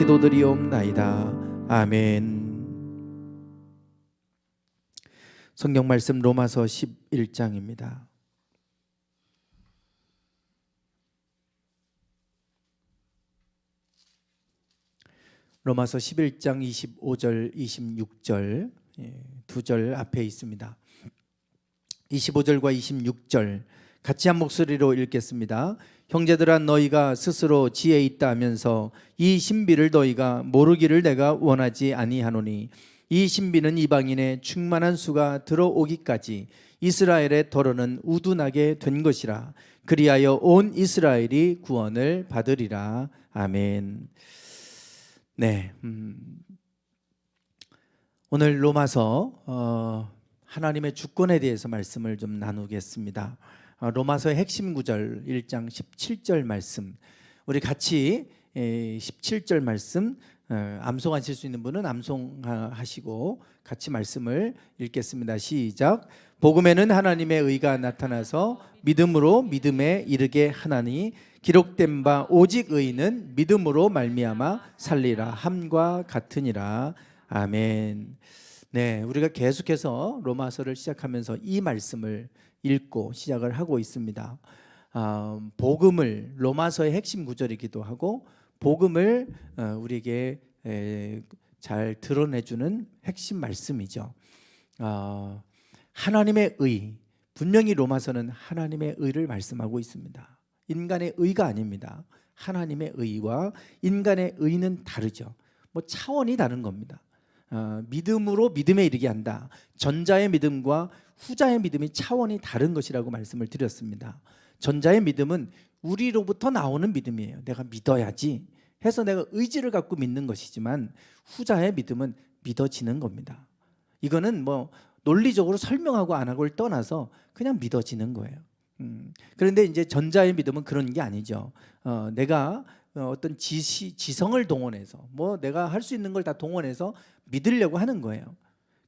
기도드리옵나이다. 아멘. 성경 말씀 로마서 11장입니다. 로마서 11장 25절 26절 두 절 앞에 있습니다. 25절과 26절 같이 한 목소리로 읽겠습니다. 형제들아, 너희가 스스로 지혜 있다 하면서 이 신비를 너희가 모르기를 내가 원하지 아니하노니, 이 신비는 이방인의 충만한 수가 들어오기까지 이스라엘의 더러는 우둔하게 된 것이라. 그리하여 온 이스라엘이 구원을 받으리라. 아멘. 네, 오늘 로마서 하나님의 주권에 대해서 말씀을 좀 나누겠습니다. 로마서의 핵심 구절 1장 17절 말씀, 우리 같이 17절 말씀 암송하실 수 있는 분은 암송하시고 같이 말씀을 읽겠습니다. 시작. 복음에는 하나님의 의가 나타나서 믿음으로 믿음에 이르게 하나니, 기록된 바 오직 의인은 믿음으로 말미암아 살리라 함과 같으니라. 아멘. 네, 우리가 계속해서 로마서를 시작하면서 이 말씀을 읽고 시작을 하고 있습니다. 복음을, 로마서의 핵심 구절이기도 하고 복음을 우리에게 잘 드러내주는 핵심 말씀이죠. 하나님의 의, 분명히 로마서는 하나님의 의를 말씀하고 있습니다. 인간의 의가 아닙니다. 하나님의 의와 인간의 의는 다르죠. 뭐 차원이 다른 겁니다. 믿음으로 믿음에 이르게 한다. 전자의 믿음과 후자의 믿음이 차원이 다른 것이라고 말씀을 드렸습니다. 전자의 믿음은 우리로부터 나오는 믿음이에요. 내가 믿어야지 해서 내가 의지를 갖고 믿는 것이지만, 후자의 믿음은 믿어지는 겁니다. 이거는 뭐 논리적으로 설명하고 안 하고를 떠나서 그냥 믿어지는 거예요. 그런데 이제 전자의 믿음은 그런 게 아니죠. 내가 어떤 지성을 동원해서 뭐 내가 할 수 있는 걸 다 동원해서 믿으려고 하는 거예요.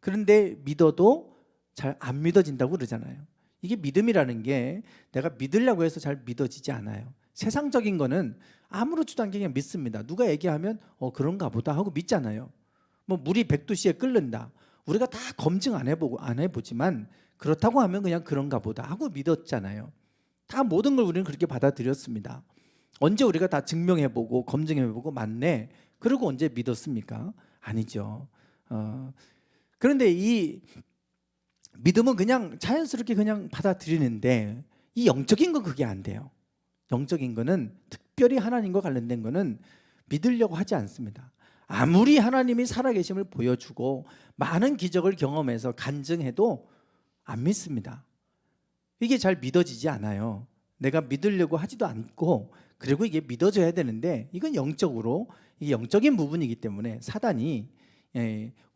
그런데 믿어도 잘 안 믿어진다고 그러잖아요. 이게 믿음이라는 게 내가 믿으려고 해서 잘 믿어지지 않아요. 세상적인 거는 아무렇지도 않게 그냥 믿습니다. 누가 얘기하면 그런가 보다 하고 믿잖아요. 뭐 물이 100도씨에 끓는다. 우리가 다 검증 안 해보지만 그렇다고 하면 그냥 그런가 보다 하고 믿었잖아요. 다 모든 걸 우리는 그렇게 받아들였습니다. 언제 우리가 다 증명해보고 검증해보고 맞네, 그러고 언제 믿었습니까? 아니죠. 그런데 이 믿음은 그냥 자연스럽게 그냥 받아들이는데, 이 영적인 건 그게 안 돼요. 영적인 거는, 특별히 하나님과 관련된 거는 믿으려고 하지 않습니다. 아무리 하나님이 살아계심을 보여주고 많은 기적을 경험해서 간증해도 안 믿습니다. 이게 잘 믿어지지 않아요. 내가 믿으려고 하지도 않고, 그리고 이게 믿어져야 되는데 이건 영적으로, 이게 영적인 부분이기 때문에 사단이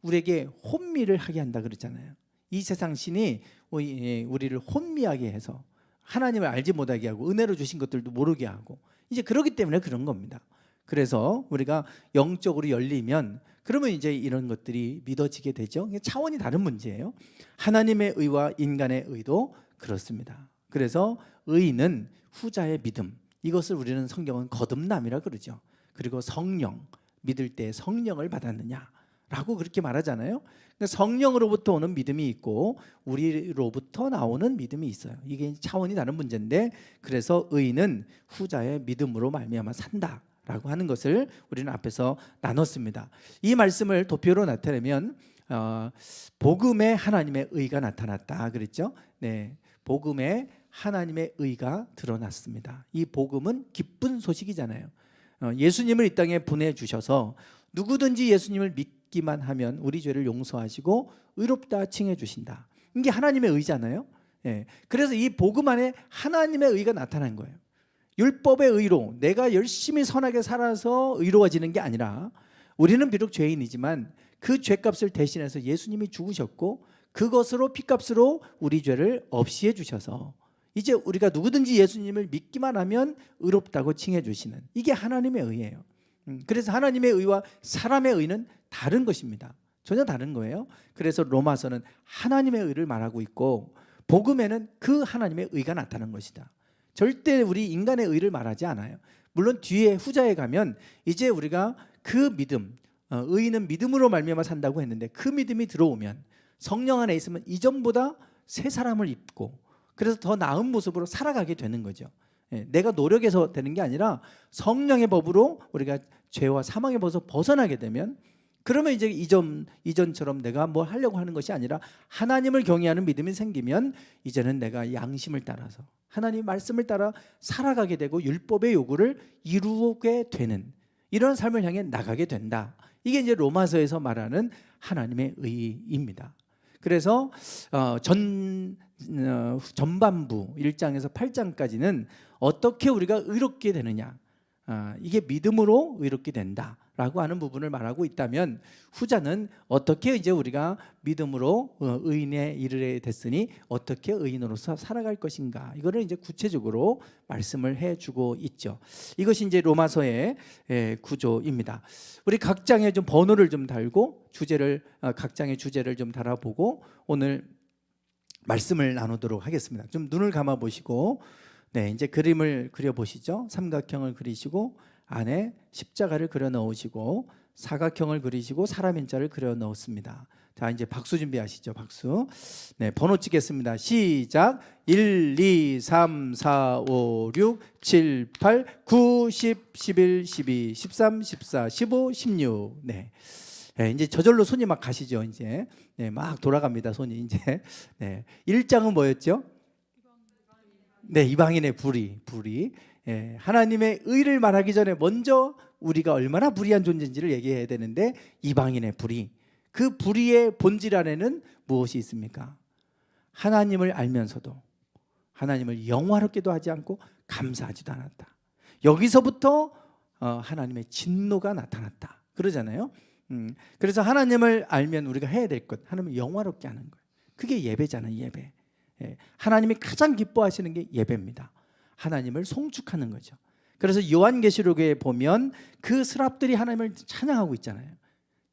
우리에게 혼미를 하게 한다 그러잖아요. 이 세상 신이 우리를 혼미하게 해서 하나님을 알지 못하게 하고 은혜로 주신 것들도 모르게 하고, 이제 그렇기 때문에 그런 겁니다. 그래서 우리가 영적으로 열리면 그러면 이제 이런 것들이 믿어지게 되죠. 차원이 다른 문제예요. 하나님의 의와 인간의 의도 그렇습니다. 그래서 의는 후자의 믿음, 이것을 우리는 성경은 거듭남이라 그러죠. 그리고 성령, 믿을 때 성령을 받았느냐라고 그렇게 말하잖아요. 성령으로부터 오는 믿음이 있고 우리로부터 나오는 믿음이 있어요. 이게 차원이 다른 문제인데, 그래서 의는 후자의 믿음으로 말미암아 산다 라고 하는 것을 우리는 앞에서 나눴습니다. 이 말씀을 도표로 나타내면 복음에 하나님의 의가 나타났다 그랬죠. 네, 복음에 하나님의 의가 드러났습니다. 이 복음은 기쁜 소식이잖아요. 예수님을 이 땅에 보내주셔서 누구든지 예수님을 믿기만 하면 우리 죄를 용서하시고 의롭다 칭해 주신다. 이게 하나님의 의잖아요. 네, 그래서 이 복음 안에 하나님의 의가 나타난 거예요. 율법의 의로 내가 열심히 선하게 살아서 의로워지는 게 아니라, 우리는 비록 죄인이지만 그 죄값을 대신해서 예수님이 죽으셨고 그것으로, 피값으로 우리 죄를 없이해 주셔서 이제 우리가 누구든지 예수님을 믿기만 하면 의롭다고 칭해 주시는, 이게 하나님의 의예요. 그래서 하나님의 의와 사람의 의는 다른 것입니다. 전혀 다른 거예요. 그래서 로마서는 하나님의 의를 말하고 있고 복음에는 그 하나님의 의가 나타난 것이다. 절대 우리 인간의 의를 말하지 않아요. 물론 뒤에 후자에 가면 이제 우리가 그 믿음, 의인은 믿음으로 말미암아 산다고 했는데 그 믿음이 들어오면 성령 안에 있으면 이전보다 새 사람을 입고 그래서 더 나은 모습으로 살아가게 되는 거죠. 내가 노력해서 되는 게 아니라 성령의 법으로 우리가 죄와 사망의 법에서 벗어나게 되면 그러면 이제 이전처럼 내가 뭘 하려고 하는 것이 아니라 하나님을 경외하는 믿음이 생기면 이제는 내가 양심을 따라서 하나님 말씀을 따라 살아가게 되고 율법의 요구를 이루게 되는 이런 삶을 향해 나가게 된다. 이게 이제 로마서에서 말하는 하나님의 의입니다. 그래서 전반부 1장에서 8장까지는 어떻게 우리가 의롭게 되느냐, 이게 믿음으로 의롭게 된다라고 하는 부분을 말하고 있다면 후자는 어떻게 이제 우리가 믿음으로 의인에 이르게 됐으니 어떻게 의인으로서 살아갈 것인가, 이거를 이제 구체적으로 말씀을 해주고 있죠. 이것이 이제 로마서의 구조입니다. 우리 각 장에 좀 번호를 좀 달고 각 장의 주제를 좀 달아보고 오늘 말씀을 나누도록 하겠습니다. 좀 눈을 감아 보시고, 이제 그림을 그려 보시죠. 삼각형을 그리시고 안에 십자가를 그려 넣으시고 사각형을 그리시고 사람 인자를 그려 넣었습니다. 자, 이제 박수 준비하시죠. 박수. 번호 찍겠습니다. 시작. 1, 2, 3, 4, 5, 6, 7, 8, 9, 10, 11, 12, 13, 14, 15, 16. 이제 저절로 손이 막 가시죠. 이제 막 돌아갑니다. 손이 이제. 1장은 뭐였죠? 이방인의 불의. 하나님의 의를 말하기 전에 먼저 우리가 얼마나 불의한 존재인지를 얘기해야 되는데 이방인의 불의. 그 불의의 본질 안에는 무엇이 있습니까? 하나님을 알면서도 하나님을 영화롭게도 하지 않고 감사하지도 않았다. 여기서부터 하나님의 진노가 나타났다. 그러잖아요. 그래서 하나님을 알면 우리가 해야 될 것, 하나님을 영화롭게 하는 거예요. 그게 예배잖아요. 예배. 하나님이 가장 기뻐하시는 게 예배입니다. 하나님을 송축하는 거죠. 그래서 요한계시록에 보면 그 스랍들이 하나님을 찬양하고 있잖아요.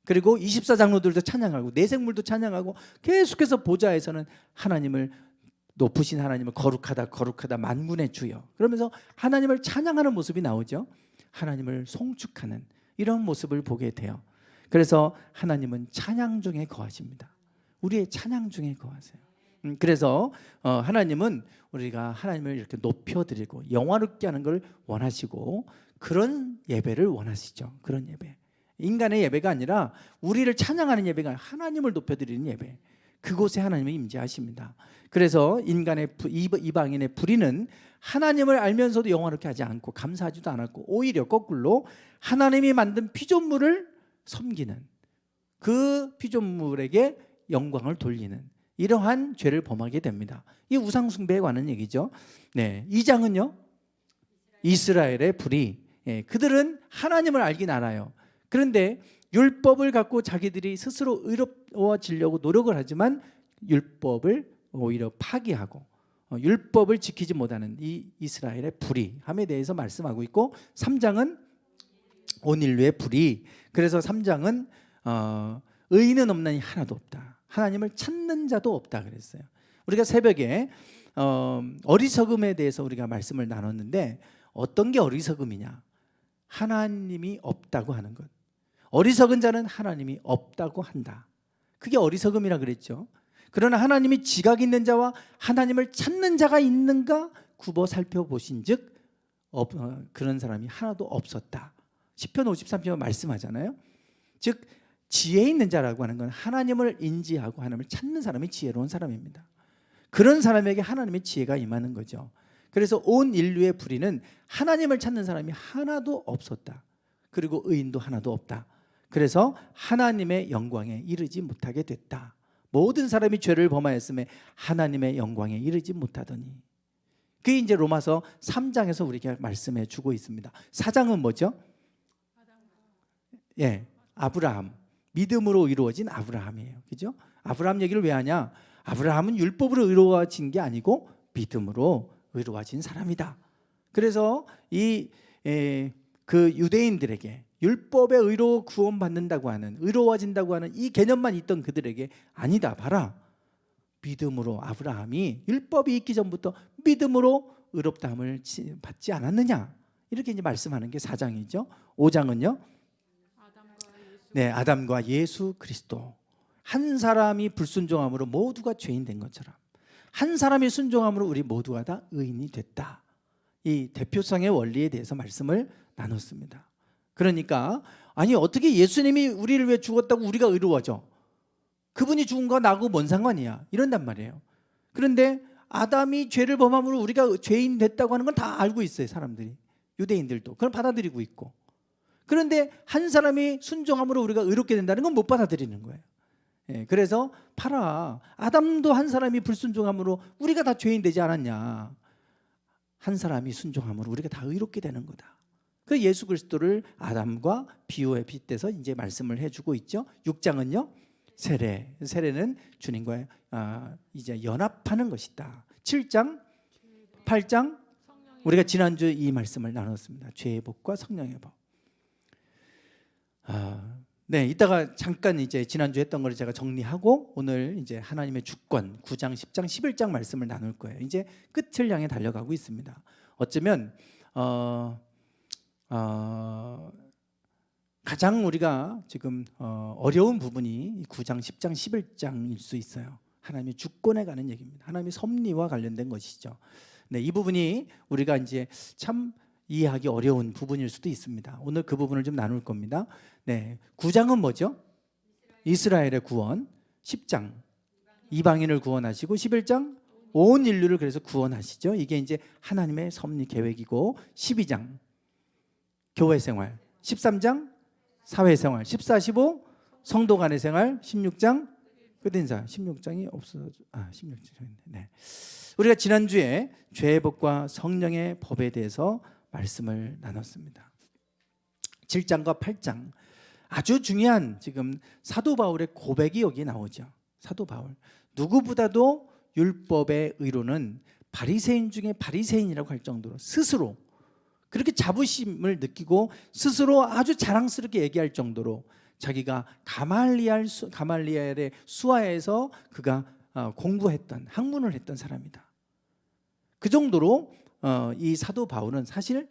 그리고 24장로들도 찬양하고 내생물도 찬양하고 계속해서 보좌에서는 하나님을 높으신 하나님을 거룩하다 거룩하다 만군의 주여 그러면서 하나님을 찬양하는 모습이 나오죠. 하나님을 송축하는 이런 모습을 보게 돼요. 그래서 하나님은 찬양 중에 거하십니다. 우리의 찬양 중에 거하세요. 그래서 하나님은 우리가 하나님을 이렇게 높여드리고 영화롭게 하는 걸 원하시고 그런 예배를 원하시죠. 그런 예배. 인간의 예배가 아니라 우리를 찬양하는 예배가 아니라 하나님을 높여드리는 예배. 그곳에 하나님이 임재하십니다. 그래서 인간의 이방인의 불의는 하나님을 알면서도 영화롭게 하지 않고 감사하지도 않았고 오히려 거꾸로 하나님이 만든 피조물을 섬기는 그 피조물에게 영광을 돌리는 이러한 죄를 범하게 됩니다. 이 우상 숭배에 관한 얘기죠. 2장은요. 이스라엘의 불의. 그들은 하나님을 알긴 알아요. 그런데 율법을 갖고 자기들이 스스로 의로워지려고 노력을 하지만 율법을 오히려 파기하고 율법을 지키지 못하는 이 이스라엘의 불의함에 대해서 말씀하고 있고 3장은 온 인류의 불의. 그래서 3장은 의인은 없나니 하나도 없다. 하나님을 찾는 자도 없다 그랬어요. 우리가 새벽에 어리석음에 대해서 우리가 말씀을 나눴는데 어떤 게 어리석음이냐? 하나님이 없다고 하는 것. 어리석은 자는 하나님이 없다고 한다. 그게 어리석음이라 그랬죠. 그러나 하나님이 지각 있는 자와 하나님을 찾는 자가 있는가 굽어 살펴보신즉 그런 사람이 하나도 없었다. 시편 53편 말씀하잖아요. 즉 지혜 있는 자라고 하는 건 하나님을 인지하고 하나님을 찾는 사람이 지혜로운 사람입니다. 그런 사람에게 하나님의 지혜가 임하는 거죠. 그래서 온 인류의 불의는 하나님을 찾는 사람이 하나도 없었다. 그리고 의인도 하나도 없다. 그래서 하나님의 영광에 이르지 못하게 됐다. 모든 사람이 죄를 범하였음에 하나님의 영광에 이르지 못하더니. 그게 이제 로마서 3장에서 우리에게 말씀해 주고 있습니다. 4장은 뭐죠? 아브라함. 믿음으로 이루어진 아브라함이에요. 그죠? 아브라함 얘기를 왜 하냐? 아브라함은 율법으로 의로워진 게 아니고 믿음으로 의로워진 사람이다. 그래서 그 유대인들에게 율법의 의로 구원받는다고 하는 의로워진다고 하는 이 개념만 있던 그들에게 아니다. 봐라. 믿음으로 아브라함이 율법이 있기 전부터 믿음으로 의롭다함을 받지 않았느냐? 이렇게 이제 말씀하는 게 4장이죠. 5장은요. 네, 아담과 예수 그리스도. 한 사람이 불순종함으로 모두가 죄인 된 것처럼 한 사람이 순종함으로 우리 모두가 다 의인이 됐다. 이 대표성의 원리에 대해서 말씀을 나눴습니다. 그러니까 아니 어떻게 예수님이 우리를 왜 죽었다고 우리가 의로워져? 그분이 죽은 거 나하고 뭔 상관이야? 이런단 말이에요. 그런데 아담이 죄를 범함으로 우리가 죄인 됐다고 하는 건 다 알고 있어요. 사람들이. 유대인들도. 그걸 받아들이고 있고. 그런데 한 사람이 순종함으로 우리가 의롭게 된다는 건 못 받아들이는 거예요. 예, 그래서 봐라. 아담도 한 사람이 불순종함으로 우리가 다 죄인 되지 않았냐. 한 사람이 순종함으로 우리가 다 의롭게 되는 거다. 그 예수 그리스도를 아담과 비유에 빗대서 이제 말씀을 해주고 있죠. 6장은요. 세례. 세례는 주님과 이제 연합하는 것이다. 7장, 8장 우리가 지난주 이 말씀을 나눴습니다. 죄의 복과 성령의 복. 네, 이따가 잠깐 이제 지난주 했던 걸 제가 정리하고 오늘 이제 하나님의 주권 9장, 10장, 11장 말씀을 나눌 거예요. 이제 끝을 향해 달려가고 있습니다. 어쩌면 가장 우리가 지금 어려운 부분이 9장, 10장, 11장일 수 있어요. 하나님의 주권에 관한 얘기입니다. 하나님의 섭리와 관련된 것이죠. 네, 이 부분이 우리가 이제 참 이해하기 어려운 부분일 수도 있습니다. 오늘 그 부분을 좀 나눌 겁니다. 네, 9장은 뭐죠? 이스라엘의 구원. 10장 이방인을 구원하시고 11장 온 인류를 그래서 구원하시죠. 이게 이제 하나님의 섭리 계획이고 12장 교회 생활, 13장 사회 생활, 14, 15 성도 간의 생활, 16장 끝인사. 16장이 없어져. 16장. 네. 우리가 지난주에 죄의 법과 성령의 법에 대해서 말씀을 나눴습니다. 7장과 8장 아주 중요한 지금 사도 바울의 고백이 여기 나오죠. 사도 바울 누구보다도 율법의 의로는 바리새인 중에 바리새인이라고 할 정도로 스스로 그렇게 자부심을 느끼고 스스로 아주 자랑스럽게 얘기할 정도로 자기가 가말리엘의 수하에서 그가 공부했던 학문을 했던 사람이다. 그 정도로 이 사도 바울은 사실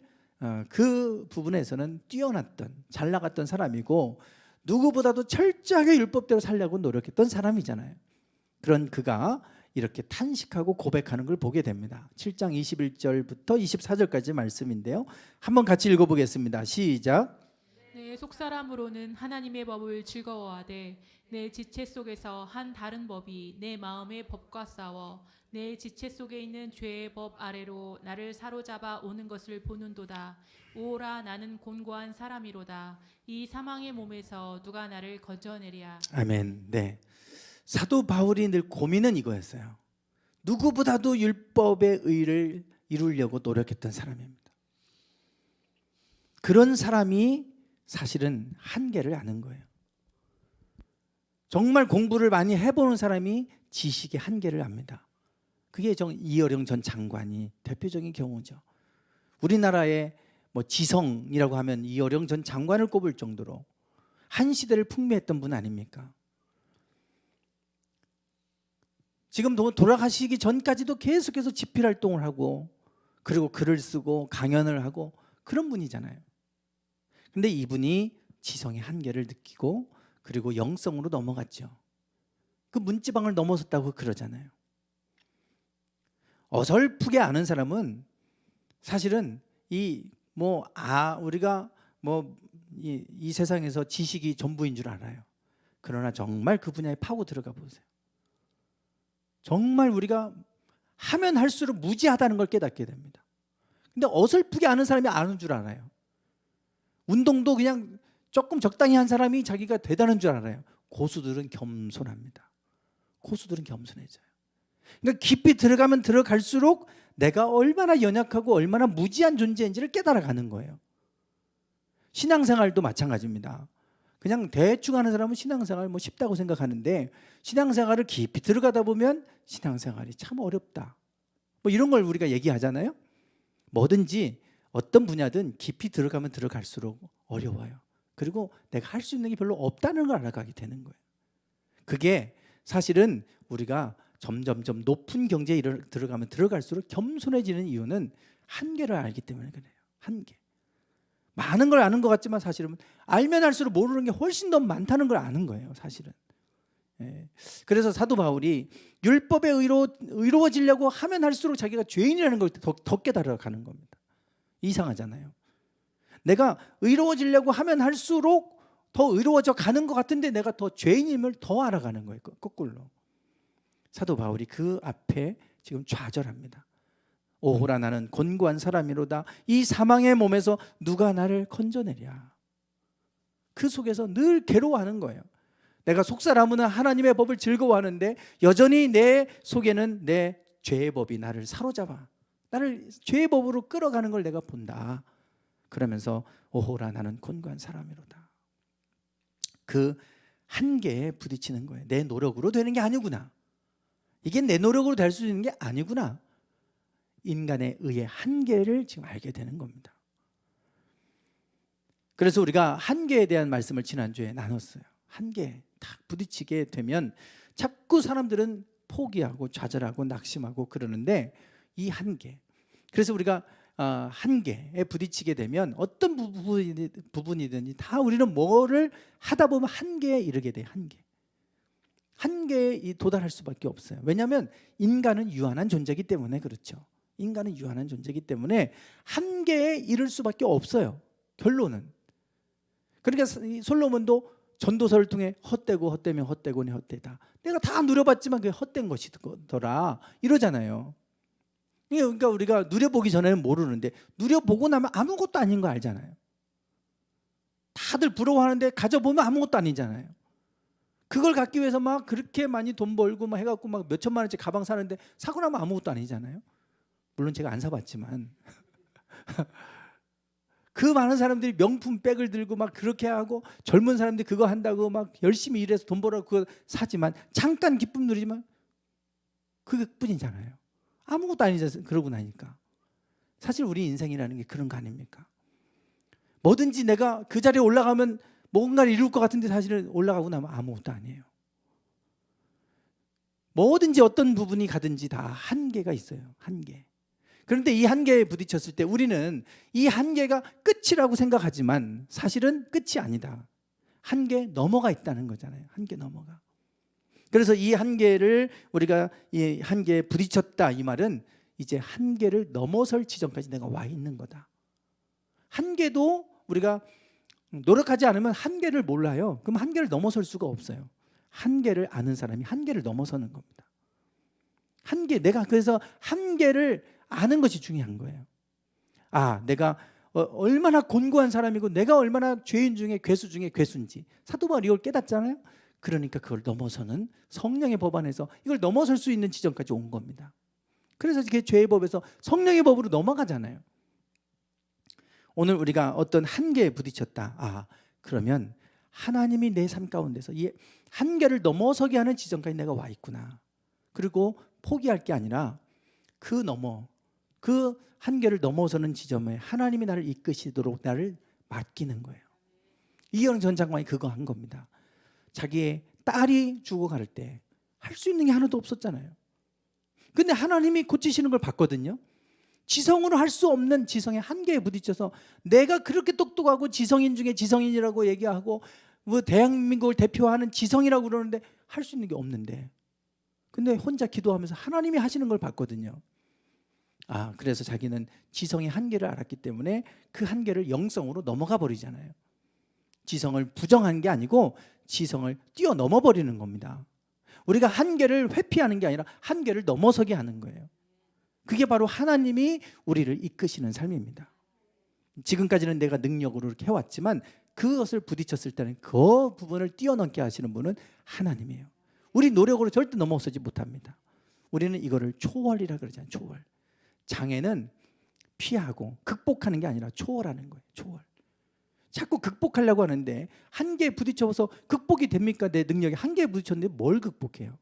그 부분에서는 뛰어났던 잘 나갔던 사람이고 누구보다도 철저하게 율법대로 살려고 노력했던 사람이잖아요. 그런 그가 이렇게 탄식하고 고백하는 걸 보게 됩니다. 7장 21절부터 24절까지 말씀인데요. 한번 같이 읽어보겠습니다. 시작. 내 속사람으로는 하나님의 법을 즐거워하되 내 지체 속에서 한 다른 법이 내 마음의 법과 싸워 내 지체 속에 있는 죄의 법 아래로 나를 사로잡아 오는 것을 보는도다. 오라 나는 곤고한 사람이로다. 이 사망의 몸에서 누가 나를 건져내랴. 아멘. 네. 사도 바울이 늘 고민은 이거였어요. 누구보다도 율법의 의를 이루려고 노력했던 사람입니다. 그런 사람이 사실은 한계를 아는 거예요. 정말 공부를 많이 해보는 사람이 지식의 한계를 압니다. 그게 이어령 전 장관이 대표적인 경우죠. 우리나라의 지성이라고 하면 이어령 전 장관을 꼽을 정도로 한 시대를 풍미했던 분 아닙니까? 지금 돌아가시기 전까지도 계속해서 집필활동을 하고 그리고 글을 쓰고 강연을 하고 그런 분이잖아요. 근데 이분이 지성의 한계를 느끼고 그리고 영성으로 넘어갔죠. 그 문지방을 넘어섰다고 그러잖아요. 어설프게 아는 사람은 사실은 우리가 이 세상에서 지식이 전부인 줄 알아요. 그러나 정말 그 분야에 파고 들어가 보세요. 정말 우리가 하면 할수록 무지하다는 걸 깨닫게 됩니다. 근데 어설프게 아는 사람이 아는 줄 알아요. 운동도 그냥 조금 적당히 한 사람이 자기가 대단한 줄 알아요. 고수들은 겸손합니다. 고수들은 겸손해져요. 그러니까 깊이 들어가면 들어갈수록 내가 얼마나 연약하고 얼마나 무지한 존재인지를 깨달아가는 거예요. 신앙생활도 마찬가지입니다. 그냥 대충 하는 사람은 신앙생활 쉽다고 생각하는데 신앙생활을 깊이 들어가다 보면 신앙생활이 참 어렵다. 이런 걸 우리가 얘기하잖아요. 뭐든지 어떤 분야든 깊이 들어가면 들어갈수록 어려워요. 그리고 내가 할 수 있는 게 별로 없다는 걸 알아가게 되는 거예요. 그게 사실은 우리가 점점점 높은 경제에 들어가면 들어갈수록 겸손해지는 이유는 한계를 알기 때문에 그래요. 한계. 많은 걸 아는 것 같지만 사실은 알면 알수록 모르는 게 훨씬 더 많다는 걸 아는 거예요, 사실은. 예. 그래서 사도 바울이 율법에 의로워지려고 하면 할수록 자기가 죄인이라는 걸 더 깨달아가는 겁니다. 이상하잖아요. 내가 의로워지려고 하면 할수록 더 의로워져 가는 것 같은데 내가 더 죄인임을 더 알아가는 거예요, 거꾸로. 사도 바울이 그 앞에 지금 좌절합니다. 오호라 나는 곤고한 사람이로다. 이 사망의 몸에서 누가 나를 건져내랴. 그 속에서 늘 괴로워하는 거예요. 내가 속사람은 하나님의 법을 즐거워하는데 여전히 내 속에는 내 죄의 법이 나를 사로잡아 나를 죄의 법으로 끌어가는 걸 내가 본다. 그러면서 오호라 나는 곤고한 사람이로다. 그 한계에 부딪히는 거예요. 내 노력으로 되는 게 아니구나. 이게 내 노력으로 될 수 있는 게 아니구나. 인간의 의의 한계를 지금 알게 되는 겁니다. 그래서 우리가 한계에 대한 말씀을 지난주에 나눴어요. 한계에 딱 부딪히게 되면 자꾸 사람들은 포기하고 좌절하고 낙심하고 그러는데 이 한계, 그래서 우리가 한계에 부딪히게 되면 어떤 부분이든지 다 우리는 뭐를 하다 보면 한계에 이르게 돼요. 한계에 도달할 수밖에 없어요. 왜냐하면 인간은 유한한 존재이기 때문에. 그렇죠. 인간은 유한한 존재이기 때문에 한계에 이를 수밖에 없어요, 결론은. 그러니까 솔로몬도 전도서를 통해 헛되고 헛되면 헛되고니 헛되다. 내가 다 누려봤지만 그게 헛된 것이더라 이러잖아요. 그러니까 우리가 누려보기 전에는 모르는데 누려보고 나면 아무것도 아닌 거 알잖아요. 다들 부러워하는데 가져보면 아무것도 아니잖아요. 그걸 갖기 위해서 막 그렇게 많이 돈 벌고 막 해갖고 막 몇 천만 원짜리 가방 사는데 사고 나면 아무것도 아니잖아요. 물론 제가 안 사봤지만 그 많은 사람들이 명품 백을 들고 막 그렇게 하고 젊은 사람들이 그거 한다고 막 열심히 일해서 돈 벌어 그거 사지만 잠깐 기쁨 누리지만 그것뿐이잖아요. 아무것도 아니잖아요. 그러고 나니까. 사실 우리 인생이라는 게 그런 거 아닙니까? 뭐든지 내가 그 자리에 올라가면 뭔가를 이룰 것 같은데 사실은 올라가고 나면 아무것도 아니에요. 뭐든지 어떤 부분이 가든지 다 한계가 있어요. 한계. 그런데 이 한계에 부딪혔을 때 우리는 이 한계가 끝이라고 생각하지만 사실은 끝이 아니다. 한계 넘어가 있다는 거잖아요. 한계 넘어가. 그래서 이 한계를 우리가 이 한계에 부딪혔다 이 말은 이제 한계를 넘어설 지점까지 내가 와 있는 거다. 한계도 우리가 노력하지 않으면 한계를 몰라요. 그럼 한계를 넘어설 수가 없어요. 한계를 아는 사람이 한계를 넘어서는 겁니다. 한계, 내가 그래서 한계를 아는 것이 중요한 거예요. 내가 얼마나 곤고한 사람이고 내가 얼마나 죄인 중에 괴수 중에 괴수인지 사도 바울이 이걸 깨닫잖아요. 그러니까 그걸 넘어서는 성령의 법 안에서 이걸 넘어설 수 있는 지점까지 온 겁니다. 그래서 이게 죄의 법에서 성령의 법으로 넘어가잖아요. 오늘 우리가 어떤 한계에 부딪혔다. 그러면 하나님이 내 삶 가운데서 이 한계를 넘어서게 하는 지점까지 내가 와 있구나. 그리고 포기할 게 아니라 그 한계를 넘어서는 지점에 하나님이 나를 이끄시도록 나를 맡기는 거예요. 이영 전 장관이 그거 한 겁니다. 자기의 딸이 죽어갈 때 할 수 있는 게 하나도 없었잖아요. 근데 하나님이 고치시는 걸 봤거든요. 지성으로 할 수 없는 지성의 한계에 부딪혀서 내가 그렇게 똑똑하고 지성인 중에 지성인이라고 얘기하고 뭐 대한민국을 대표하는 지성이라고 그러는데 할 수 있는 게 없는데 근데 혼자 기도하면서 하나님이 하시는 걸 봤거든요. 그래서 자기는 지성의 한계를 알았기 때문에 그 한계를 영성으로 넘어가 버리잖아요. 지성을 부정한 게 아니고 지성을 뛰어넘어 버리는 겁니다. 우리가 한계를 회피하는 게 아니라 한계를 넘어서게 하는 거예요. 그게 바로 하나님이 우리를 이끄시는 삶입니다. 지금까지는 내가 능력으로 이렇게 해왔지만 그것을 부딪혔을 때는 그 부분을 뛰어넘게 하시는 분은 하나님이에요. 우리 노력으로 절대 넘어서지 못합니다. 우리는 이거를 초월이라 그러잖아요. 초월. 장애는 피하고 극복하는 게 아니라 초월하는 거예요. 초월. 자꾸 극복하려고 하는데 한계에 부딪혀서 극복이 됩니까? 내 능력이 한계에 부딪혔는데 뭘 극복해요?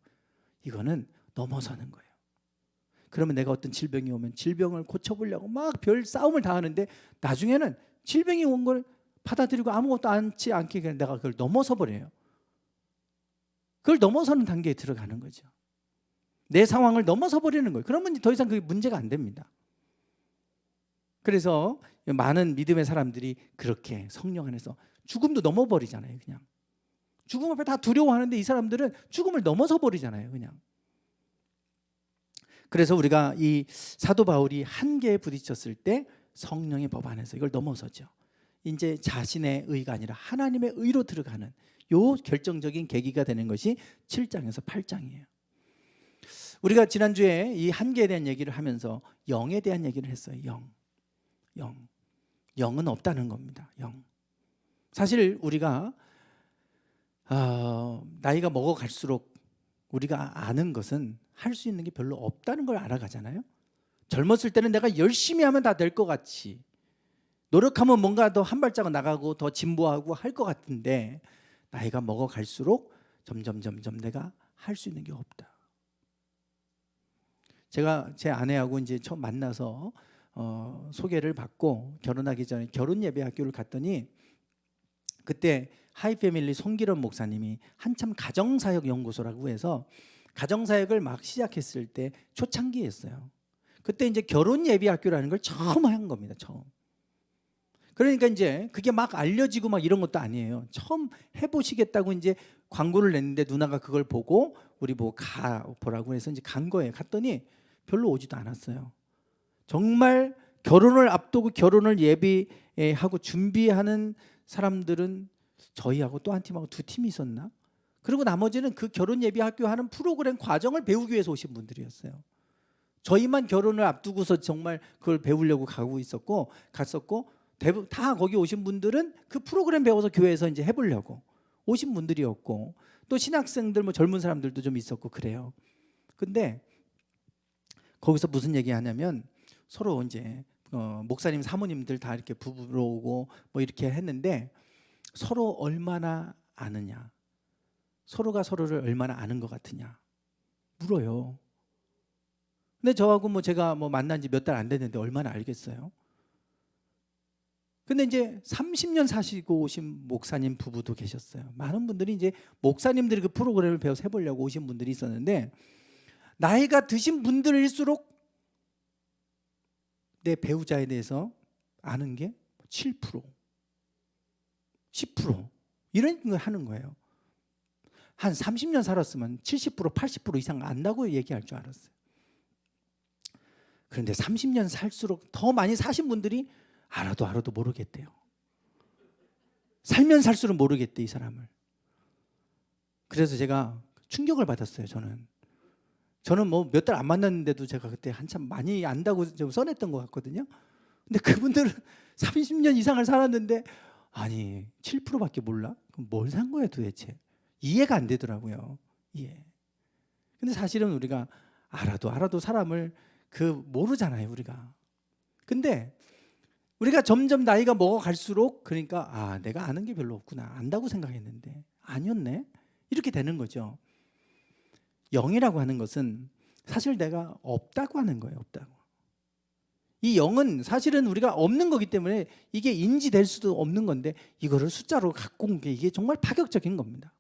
이거는 넘어서는 거예요. 그러면 내가 어떤 질병이 오면 질병을 고쳐보려고 막 별 싸움을 다 하는데 나중에는 질병이 온 걸 받아들이고 아무것도 않지 않게 그냥 내가 그걸 넘어서 버려요. 그걸 넘어서는 단계에 들어가는 거죠. 내 상황을 넘어서 버리는 거예요. 그러면 더 이상 그게 문제가 안 됩니다. 그래서 많은 믿음의 사람들이 그렇게 성령 안에서 죽음도 넘어버리잖아요. 그냥 죽음 앞에 다 두려워하는데 이 사람들은 죽음을 넘어서 버리잖아요. 그냥. 그래서 우리가 이 사도 바울이 한계에 부딪혔을 때 성령의 법 안에서 이걸 넘어서죠. 이제 자신의 의가 아니라 하나님의 의로 들어가는 요 결정적인 계기가 되는 것이 7장에서 8장이에요. 우리가 지난주에 이 한계에 대한 얘기를 하면서 영에 대한 얘기를 했어요. 영은 없다는 겁니다. 사실 우리가 나이가 먹어갈수록 우리가 아는 것은 할 수 있는 게 별로 없다는 걸 알아가잖아요. 젊었을 때는 내가 열심히 하면 다 될 것 같이, 노력하면 뭔가 더 한 발자국 나가고 더 진보하고 할 것 같은데 나이가 먹어갈수록 점점 내가 할 수 있는 게 없다. 제가 제 아내하고 이제 처음 만나서 소개를 받고 결혼하기 전에 결혼 예배 학교를 갔더니 그때 하이패밀리 송기련 목사님이 한참 가정사역 연구소라고 해서 가정사역을 막 시작했을 때 초창기였어요. 그때 이제 결혼 예배 학교라는 걸 처음 한 겁니다. 처음. 그러니까 이제 그게 막 알려지고 막 이런 것도 아니에요. 처음 해보시겠다고 이제 광고를 냈는데 누나가 그걸 보고 우리 보고 가 보라고 해서 이제 간 거예요. 갔더니 별로 오지도 않았어요. 정말 결혼을 앞두고 결혼을 예비하고 준비하는 사람들은 저희하고 또 한 팀하고 두 팀이 있었나? 그리고 나머지는 그 결혼 예비 학교 하는 프로그램 과정을 배우기 위해서 오신 분들이었어요. 저희만 결혼을 앞두고서 정말 그걸 배우려고 갔었고 대부분 다 거기 오신 분들은 그 프로그램 배워서 교회에서 이제 해보려고 오신 분들이었고 또 신학생들 뭐 젊은 사람들도 좀 있었고 그래요. 근데 거기서 무슨 얘기하냐면 서로 이제 목사님 사모님들 다 이렇게 부부로 오고 뭐 이렇게 했는데 서로 얼마나 아느냐, 서로가 서로를 얼마나 아는 것 같으냐 물어요. 근데 저하고 뭐 제가 뭐 만난 지 몇 달 안 됐는데 얼마나 알겠어요? 근데 이제 30년 사시고 오신 목사님 부부도 계셨어요. 많은 분들이 이제 목사님들이 그 프로그램을 배워서 해보려고 오신 분들이 있었는데 나이가 드신 분들일수록 내 배우자에 대해서 아는 게 7%, 10% 이런 걸 하는 거예요. 한 30년 살았으면 70%, 80% 이상 안다고 얘기할 줄 알았어요. 그런데 30년 살수록 더 많이 사신 분들이 알아도 모르겠대요. 살면 살수록 모르겠대 이 사람을. 그래서 제가 충격을 받았어요. 저는 뭐 몇 달 안 만났는데도 제가 그때 한참 많이 안다고 좀 써냈던 것 같거든요. 근데 그분들은 30년 이상을 살았는데 아니 7%밖에 몰라? 그럼 뭘 산 거예요 도대체? 이해가 안 되더라고요. 근데 사실은 우리가 알아도 사람을 모르잖아요 우리가. 근데 우리가 점점 나이가 먹어갈수록 그러니까 내가 아는 게 별로 없구나, 안다고 생각했는데 아니었네, 이렇게 되는 거죠. 영이라고 하는 것은 사실 내가 없다고 하는 거예요. 없다고. 이 영은 사실은 우리가 없는 거기 때문에 이게 인지될 수도 없는 건데 이거를 숫자로 갖고 온 게 이게 정말 파격적인 겁니다.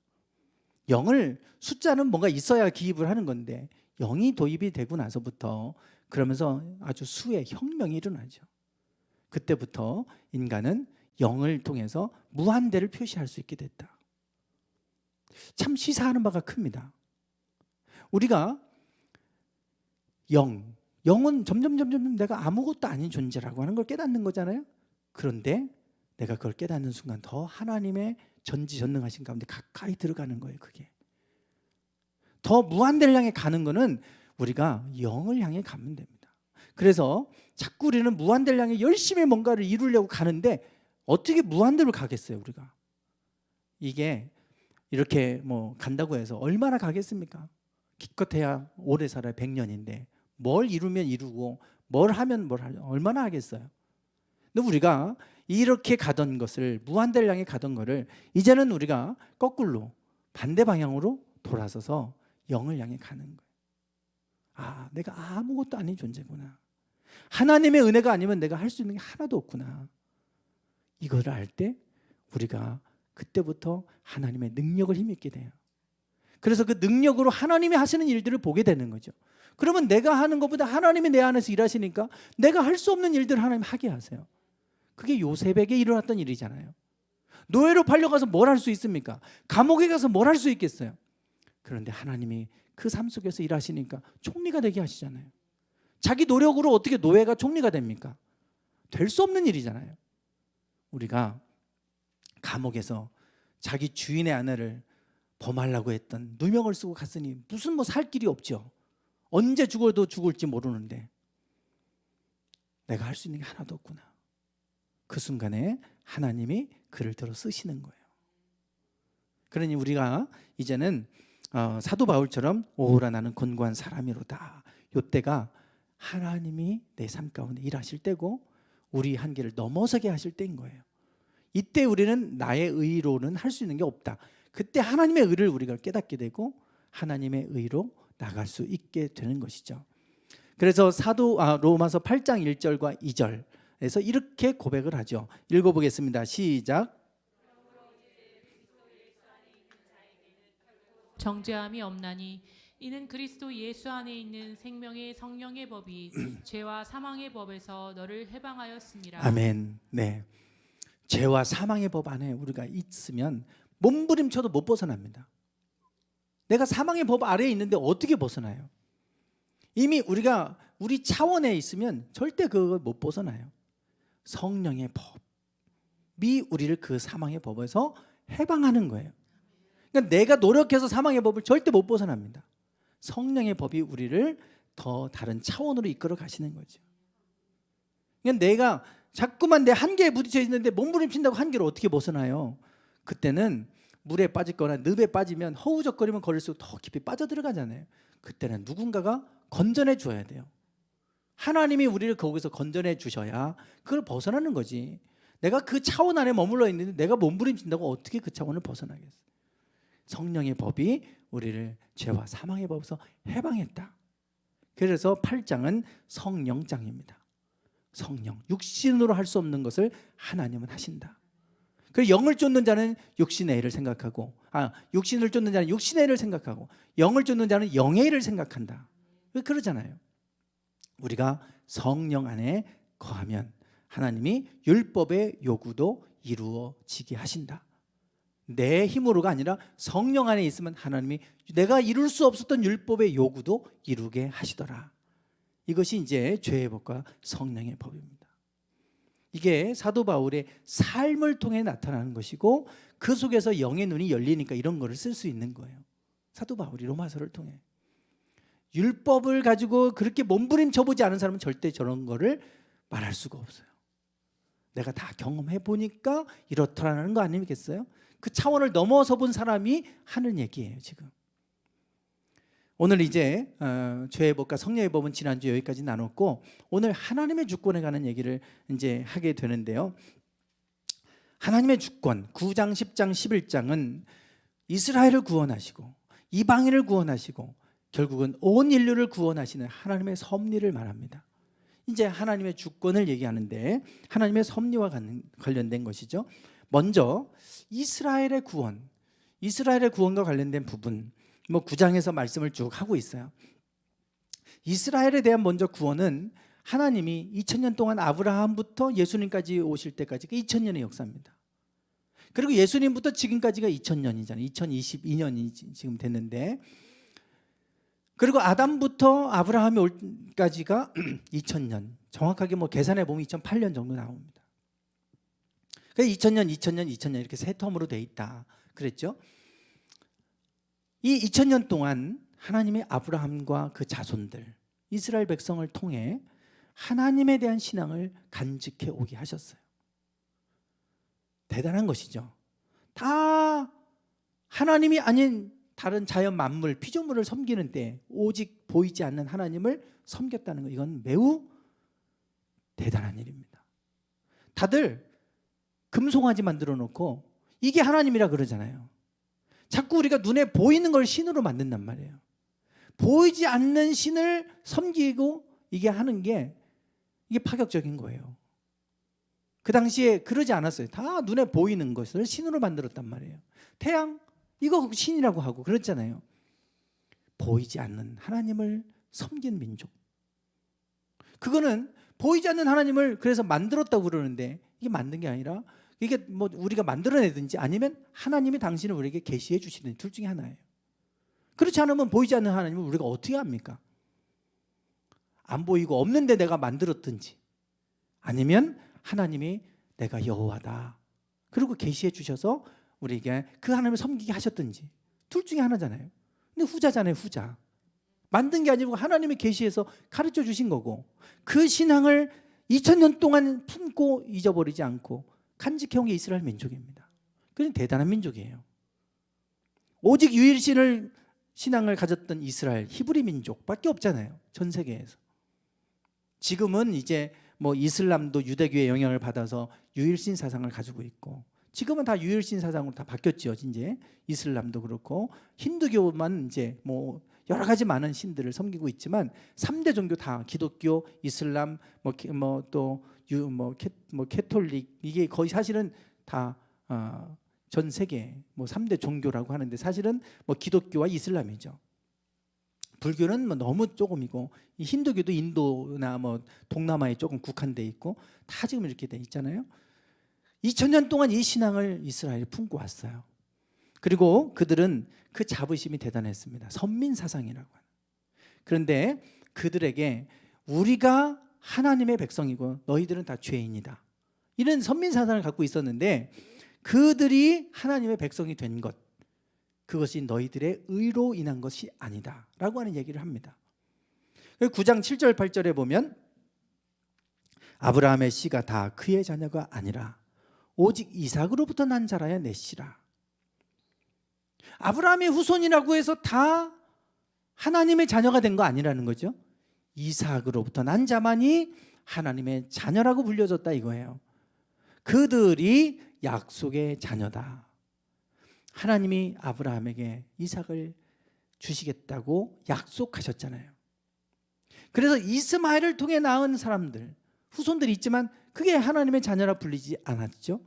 영을, 숫자는 뭔가 있어야 기입을 하는 건데 영이 도입이 되고 나서부터 그러면서 아주 수의 혁명이 일어나죠. 그때부터 인간은 영을 통해서 무한대를 표시할 수 있게 됐다. 참 시사하는 바가 큽니다. 우리가 영은 점점 내가 아무것도 아닌 존재라고 하는 걸 깨닫는 거잖아요. 그런데 내가 그걸 깨닫는 순간 더 하나님의 전지전능하신 가운데 가까이 들어가는 거예요. 그게 더 무한대를 향해 가는 거는 우리가 영을 향해 가면 됩니다. 그래서 자꾸 우리는 무한대를 향해 열심히 뭔가를 이루려고 가는데 어떻게 무한대로 가겠어요 우리가? 이게 이렇게 뭐 간다고 해서 얼마나 가겠습니까? 기껏해야 오래 살아야 100년인데 뭘 이루면 이루고 뭘 하면 얼마나 하겠어요? 근데 우리가 이렇게 가던 것을, 무한대를 향해 가던 거를 이제는 우리가 거꾸로 반대 방향으로 돌아서서 영을 향해 가는 거예요. 내가 아무것도 아닌 존재구나. 하나님의 은혜가 아니면 내가 할 수 있는 게 하나도 없구나. 이걸 알 때 우리가 그때부터 하나님의 능력을 힘입게 돼요. 그래서 그 능력으로 하나님이 하시는 일들을 보게 되는 거죠. 그러면 내가 하는 것보다 하나님이 내 안에서 일하시니까 내가 할 수 없는 일들을 하나님 하게 하세요. 그게 요셉에게 일어났던 일이잖아요. 노예로 팔려가서 뭘 할 수 있습니까? 감옥에 가서 뭘 할 수 있겠어요? 그런데 하나님이 그 삶 속에서 일하시니까 총리가 되게 하시잖아요. 자기 노력으로 어떻게 노예가 총리가 됩니까? 될 수 없는 일이잖아요. 우리가 감옥에서 자기 주인의 아내를 범하려고 했던 누명을 쓰고 갔으니 무슨 뭐 살 길이 없죠. 언제 죽어도 죽을지 모르는데 내가 할 수 있는 게 하나도 없구나. 그 순간에 하나님이 그를 들어 쓰시는 거예요. 그러니 우리가 이제는 사도 바울처럼 오라 나는 권고한 사람이로다. 이때가 하나님이 내 삶 가운데 일하실 때고 우리 한계를 넘어서게 하실 때인 거예요. 이때 우리는 나의 의로는 할 수 있는 게 없다. 그때 하나님의 의를 우리가 깨닫게 되고 하나님의 의로 나갈 수 있게 되는 것이죠. 그래서 로마서 8장 1절과 2절에서 이렇게 고백을 하죠. 읽어보겠습니다. 시작. 정죄함이 없나니 이는 그리스도 예수 안에 있는 생명의 성령의 법이 죄와 사망의 법에서 너를 해방하였습니다. 아멘. 네. 죄와 사망의 법 안에 우리가 있으면 몸부림쳐도 못 벗어납니다. 내가 사망의 법 아래에 있는데 어떻게 벗어나요? 이미 우리가 우리 차원에 있으면 절대 그걸 못 벗어나요. 성령의 법이 우리를 그 사망의 법에서 해방하는 거예요. 그러니까 내가 노력해서 사망의 법을 절대 못 벗어납니다. 성령의 법이 우리를 더 다른 차원으로 이끌어 가시는 거죠. 그러니까 내가 자꾸만 내 한계에 부딪혀 있는데 몸부림친다고 한계를 어떻게 벗어나요? 그때는 물에 빠질 거나 늪에 빠지면 허우적거리면 걸릴수록 더 깊이 빠져들어가잖아요. 그때는 누군가가 건져내 줘야 돼요. 하나님이 우리를 거기서 건져내 주셔야 그걸 벗어나는 거지. 내가 그 차원 안에 머물러 있는데 내가 몸부림친다고 어떻게 그 차원을 벗어나겠어요? 성령의 법이 우리를 죄와 사망의 법에서 해방했다. 그래서 8장은 성령장입니다. 성령, 육신으로 할 수 없는 것을 하나님은 하신다. 그래서 영을 쫓는 자는 육신의 일을 생각하고, 육신을 쫓는 자는 육신의 일을 생각하고, 영을 쫓는 자는 영의 일을 생각한다. 왜 그러잖아요. 우리가 성령 안에 거하면 하나님이 율법의 요구도 이루어지게 하신다. 내 힘으로가 아니라 성령 안에 있으면 하나님이 내가 이룰 수 없었던 율법의 요구도 이루게 하시더라. 이것이 이제 죄의 법과 성령의 법입니다. 이게 사도 바울의 삶을 통해 나타나는 것이고 그 속에서 영의 눈이 열리니까 이런 거를 쓸 수 있는 거예요. 사도 바울이 로마서를 통해. 율법을 가지고 그렇게 몸부림쳐 보지 않은 사람은 절대 저런 거를 말할 수가 없어요. 내가 다 경험해 보니까 이렇더라는 거 아니겠어요? 그 차원을 넘어서 본 사람이 하는 얘기예요, 지금. 오늘 이제 죄의 법과 성령의 법은 지난주 여기까지 나눴고 오늘 하나님의 주권에 관한 얘기를 이제 하게 되는데요. 하나님의 주권 9장, 10장, 11장은 이스라엘을 구원하시고 이방인을 구원하시고 결국은 온 인류를 구원하시는 하나님의 섭리를 말합니다. 이제 하나님의 주권을 얘기하는데 하나님의 섭리와 관련된 것이죠. 먼저 이스라엘의 구원과 관련된 부분 9장에서 말씀을 쭉 하고 있어요. 이스라엘에 대한 먼저 구원은 하나님이 2000년 동안 아브라함부터 예수님까지 오실 때까지 2000년의 역사입니다. 그리고 예수님부터 지금까지가 2000년이잖아요. 2022년이 지금 됐는데 그리고 아담부터 아브라함이 올까지가 2000년. 정확하게 계산해 보면 2008년 정도 나옵니다. 그래서 2000년 이렇게 세 텀으로 돼 있다. 그랬죠? 이 2000년 동안 하나님이 아브라함과 그 자손들, 이스라엘 백성을 통해 하나님에 대한 신앙을 간직해 오게 하셨어요. 대단한 것이죠. 다 하나님이 아닌 다른 자연 만물, 피조물을 섬기는 때 오직 보이지 않는 하나님을 섬겼다는 것, 이건 매우 대단한 일입니다. 다들 금송아지 만들어 놓고 이게 하나님이라 그러잖아요. 자꾸 우리가 눈에 보이는 걸 신으로 만든단 말이에요. 보이지 않는 신을 섬기고 이게 하는 게 이게 파격적인 거예요. 그 당시에 그러지 않았어요. 다 눈에 보이는 것을 신으로 만들었단 말이에요. 태양 이거 신이라고 하고 그랬잖아요. 보이지 않는 하나님을 섬긴 민족. 그거는 보이지 않는 하나님을 그래서 만들었다고 그러는데 이게 만든 게 아니라 이게 뭐 우리가 만들어내든지 아니면 하나님이 당신을 우리에게 계시해 주시든지 둘 중에 하나예요. 그렇지 않으면 보이지 않는 하나님을 우리가 어떻게 합니까? 안 보이고 없는데 내가 만들었든지 아니면 하나님이 내가 여호와다 그리고 계시해 주셔서 우리에게 그 하나님을 섬기게 하셨든지 둘 중에 하나잖아요. 근데 후자잖아요. 후자. 만든 게 아니고 하나님이 계시해서 가르쳐 주신 거고 그 신앙을 2000년 동안 품고 잊어버리지 않고 간직해온 게 이스라엘 민족입니다. 그건 대단한 민족이에요. 오직 유일신을 신앙을 가졌던 이스라엘 히브리 민족밖에 없잖아요. 전 세계에서. 지금은 이제 뭐 이슬람도 유대교의 영향을 받아서 유일신 사상을 가지고 있고 지금은 다 유일신 사상으로 다 바뀌었죠. 이제 이슬람도 그렇고 힌두교만 이제 뭐 여러 가지 많은 신들을 섬기고 있지만 3대 종교 다 기독교, 이슬람, 캐톨릭 이게 거의 사실은 다 전 세계 뭐 3대 종교라고 하는데 사실은 뭐 기독교와 이슬람이죠. 불교는 뭐 너무 조금이고 이 힌두교도 인도나 뭐 동남아에 조금 국한돼 있고 다 지금 이렇게 돼 있잖아요. 2000년 동안 이 신앙을 이스라엘이 품고 왔어요. 그리고 그들은 그 자부심이 대단했습니다. 선민 사상이라고 하는. 그런데 그들에게 우리가 하나님의 백성이고 너희들은 다 죄인이다. 이런 선민 사상을 갖고 있었는데 그들이 하나님의 백성이 된 것 그것이 너희들의 의로 인한 것이 아니다 라고 하는 얘기를 합니다. 9장 7절 8절에 보면 아브라함의 씨가 다 그의 자녀가 아니라 오직 이삭으로부터 난 자라야 내 씨라. 아브라함의 후손이라고 해서 다 하나님의 자녀가 된 거 아니라는 거죠. 이삭으로부터 난 자만이 하나님의 자녀라고 불려졌다 이거예요. 그들이 약속의 자녀다. 하나님이 아브라함에게 이삭을 주시겠다고 약속하셨잖아요. 그래서 이스마엘을 통해 낳은 사람들, 후손들이 있지만 그게 하나님의 자녀라 불리지 않았죠.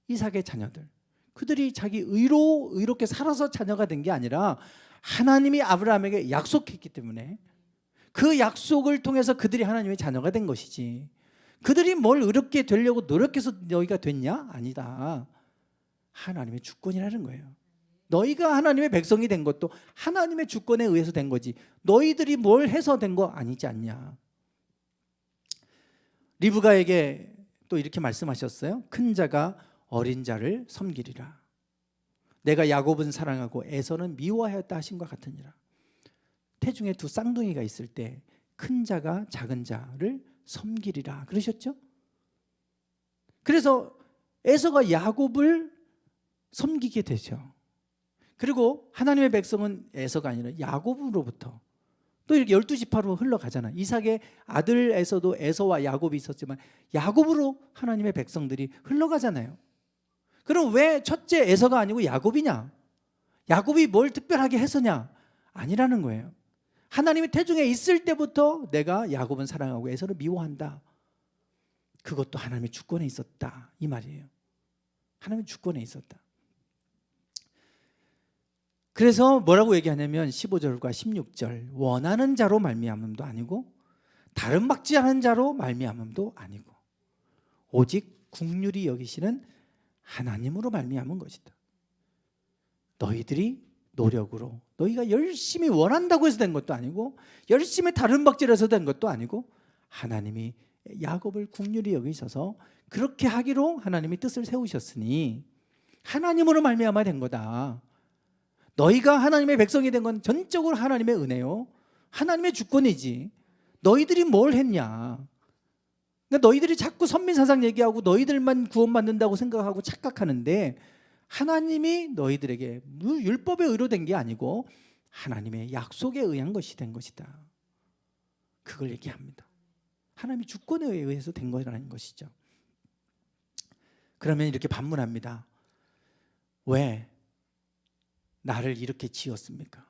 이삭의 자녀들. 그들이 자기 의롭게 살아서 자녀가 된 게 아니라 하나님이 아브라함에게 약속했기 때문에 그 약속을 통해서 그들이 하나님의 자녀가 된 것이지 그들이 뭘 의롭게 되려고 노력해서 너희가 됐냐? 아니다. 하나님의 주권이라는 거예요. 너희가 하나님의 백성이 된 것도 하나님의 주권에 의해서 된 거지 너희들이 뭘 해서 된 거 아니지 않냐. 리브가에게 또 이렇게 말씀하셨어요. 큰 자가 어린 자를 섬기리라. 내가 야곱은 사랑하고 에서는 미워하였다 하신 것 같으니라. 태중에 두 쌍둥이가 있을 때 큰 자가 작은 자를 섬기리라 그러셨죠. 그래서 에서가 야곱을 섬기게 되죠. 그리고 하나님의 백성은 에서가 아니라 야곱으로부터 또 이렇게 12지파로 흘러가잖아. 이삭의 아들에서도 에서와 야곱이 있었지만 야곱으로 하나님의 백성들이 흘러가잖아요. 그럼 왜 첫째 에서가 아니고 야곱이냐? 야곱이 뭘 특별하게 해서냐? 아니라는 거예요. 하나님의 태중에 있을 때부터 내가 야곱은 사랑하고 에서를 미워한다. 그것도 하나님의 주권에 있었다 이 말이에요. 하나님의 주권에 있었다. 그래서 뭐라고 얘기하냐면 15절과 16절 원하는 자로 말미암음도 아니고 다른 박지 않은 자로 말미암음도 아니고 오직 긍휼히 여기시는 하나님으로 말미암은 것이다. 너희들이 노력으로 너희가 열심히 원한다고 해서 된 것도 아니고 열심히 다른 박지를 해서 된 것도 아니고 하나님이 야곱을 긍휼히 여기셔서 그렇게 하기로 하나님이 뜻을 세우셨으니 하나님으로 말미암아 된 거다. 너희가 하나님의 백성이 된 건 전적으로 하나님의 은혜요. 하나님의 주권이지. 너희들이 뭘 했냐. 그러니까 너희들이 자꾸 선민사상 얘기하고 너희들만 구원받는다고 생각하고 착각하는데 하나님이 너희들에게 율법에 의로된 게 아니고 하나님의 약속에 의한 것이 된 것이다. 그걸 얘기합니다. 하나님의 주권에 의해서 된 거라는 것이죠. 그러면 이렇게 반문합니다. 왜 나를 이렇게 지었습니까?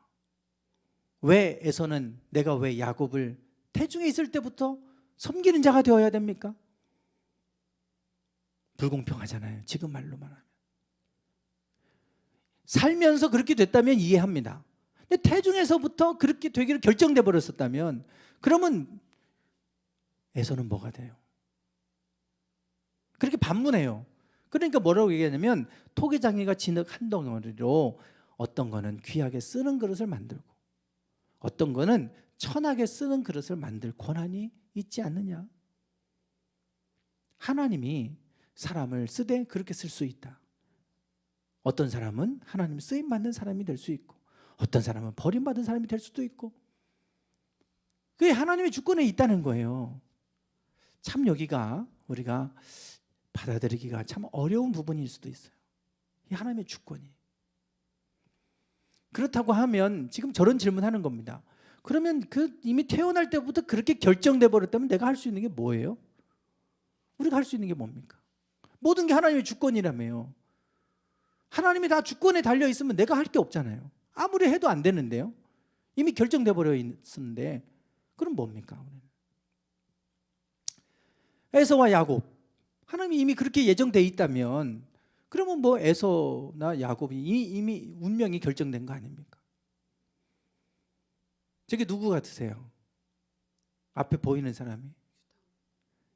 왜 에서는 내가 왜 야곱을 태중에 있을 때부터 섬기는 자가 되어야 됩니까? 불공평하잖아요. 지금 말로 말하면. 살면서 그렇게 됐다면 이해합니다. 근데 태중에서부터 그렇게 되기로 결정돼 버렸었다면 그러면 에서는 뭐가 돼요? 그렇게 반문해요. 그러니까 뭐라고 얘기하냐면 토기장이가 진흙 한 덩어리로 어떤 거는 귀하게 쓰는 그릇을 만들고 어떤 거는 천하게 쓰는 그릇을 만들 권한이 있지 않느냐. 하나님이 사람을 쓰되 그렇게 쓸 수 있다. 어떤 사람은 하나님 쓰임받는 사람이 될 수 있고 어떤 사람은 버림받은 사람이 될 수도 있고 그게 하나님의 주권에 있다는 거예요. 참 여기가 우리가 받아들이기가 참 어려운 부분일 수도 있어요. 이 하나님의 주권이. 그렇다고 하면 지금 저런 질문하는 겁니다. 그러면 그 이미 태어날 때부터 그렇게 결정돼 버렸다면 내가 할 수 있는 게 뭐예요? 우리가 할 수 있는 게 뭡니까? 모든 게 하나님의 주권이라며요. 하나님이 다 주권에 달려 있으면 내가 할 게 없잖아요. 아무리 해도 안 되는데요. 이미 결정돼 버려 있었는데 그럼 뭡니까? 에서와 야곱 하나님이 이미 그렇게 예정돼 있다면 그러면 뭐 에서나 야곱이 이미 운명이 결정된 거 아닙니까? 저게 누구 같으세요? 앞에 보이는 사람이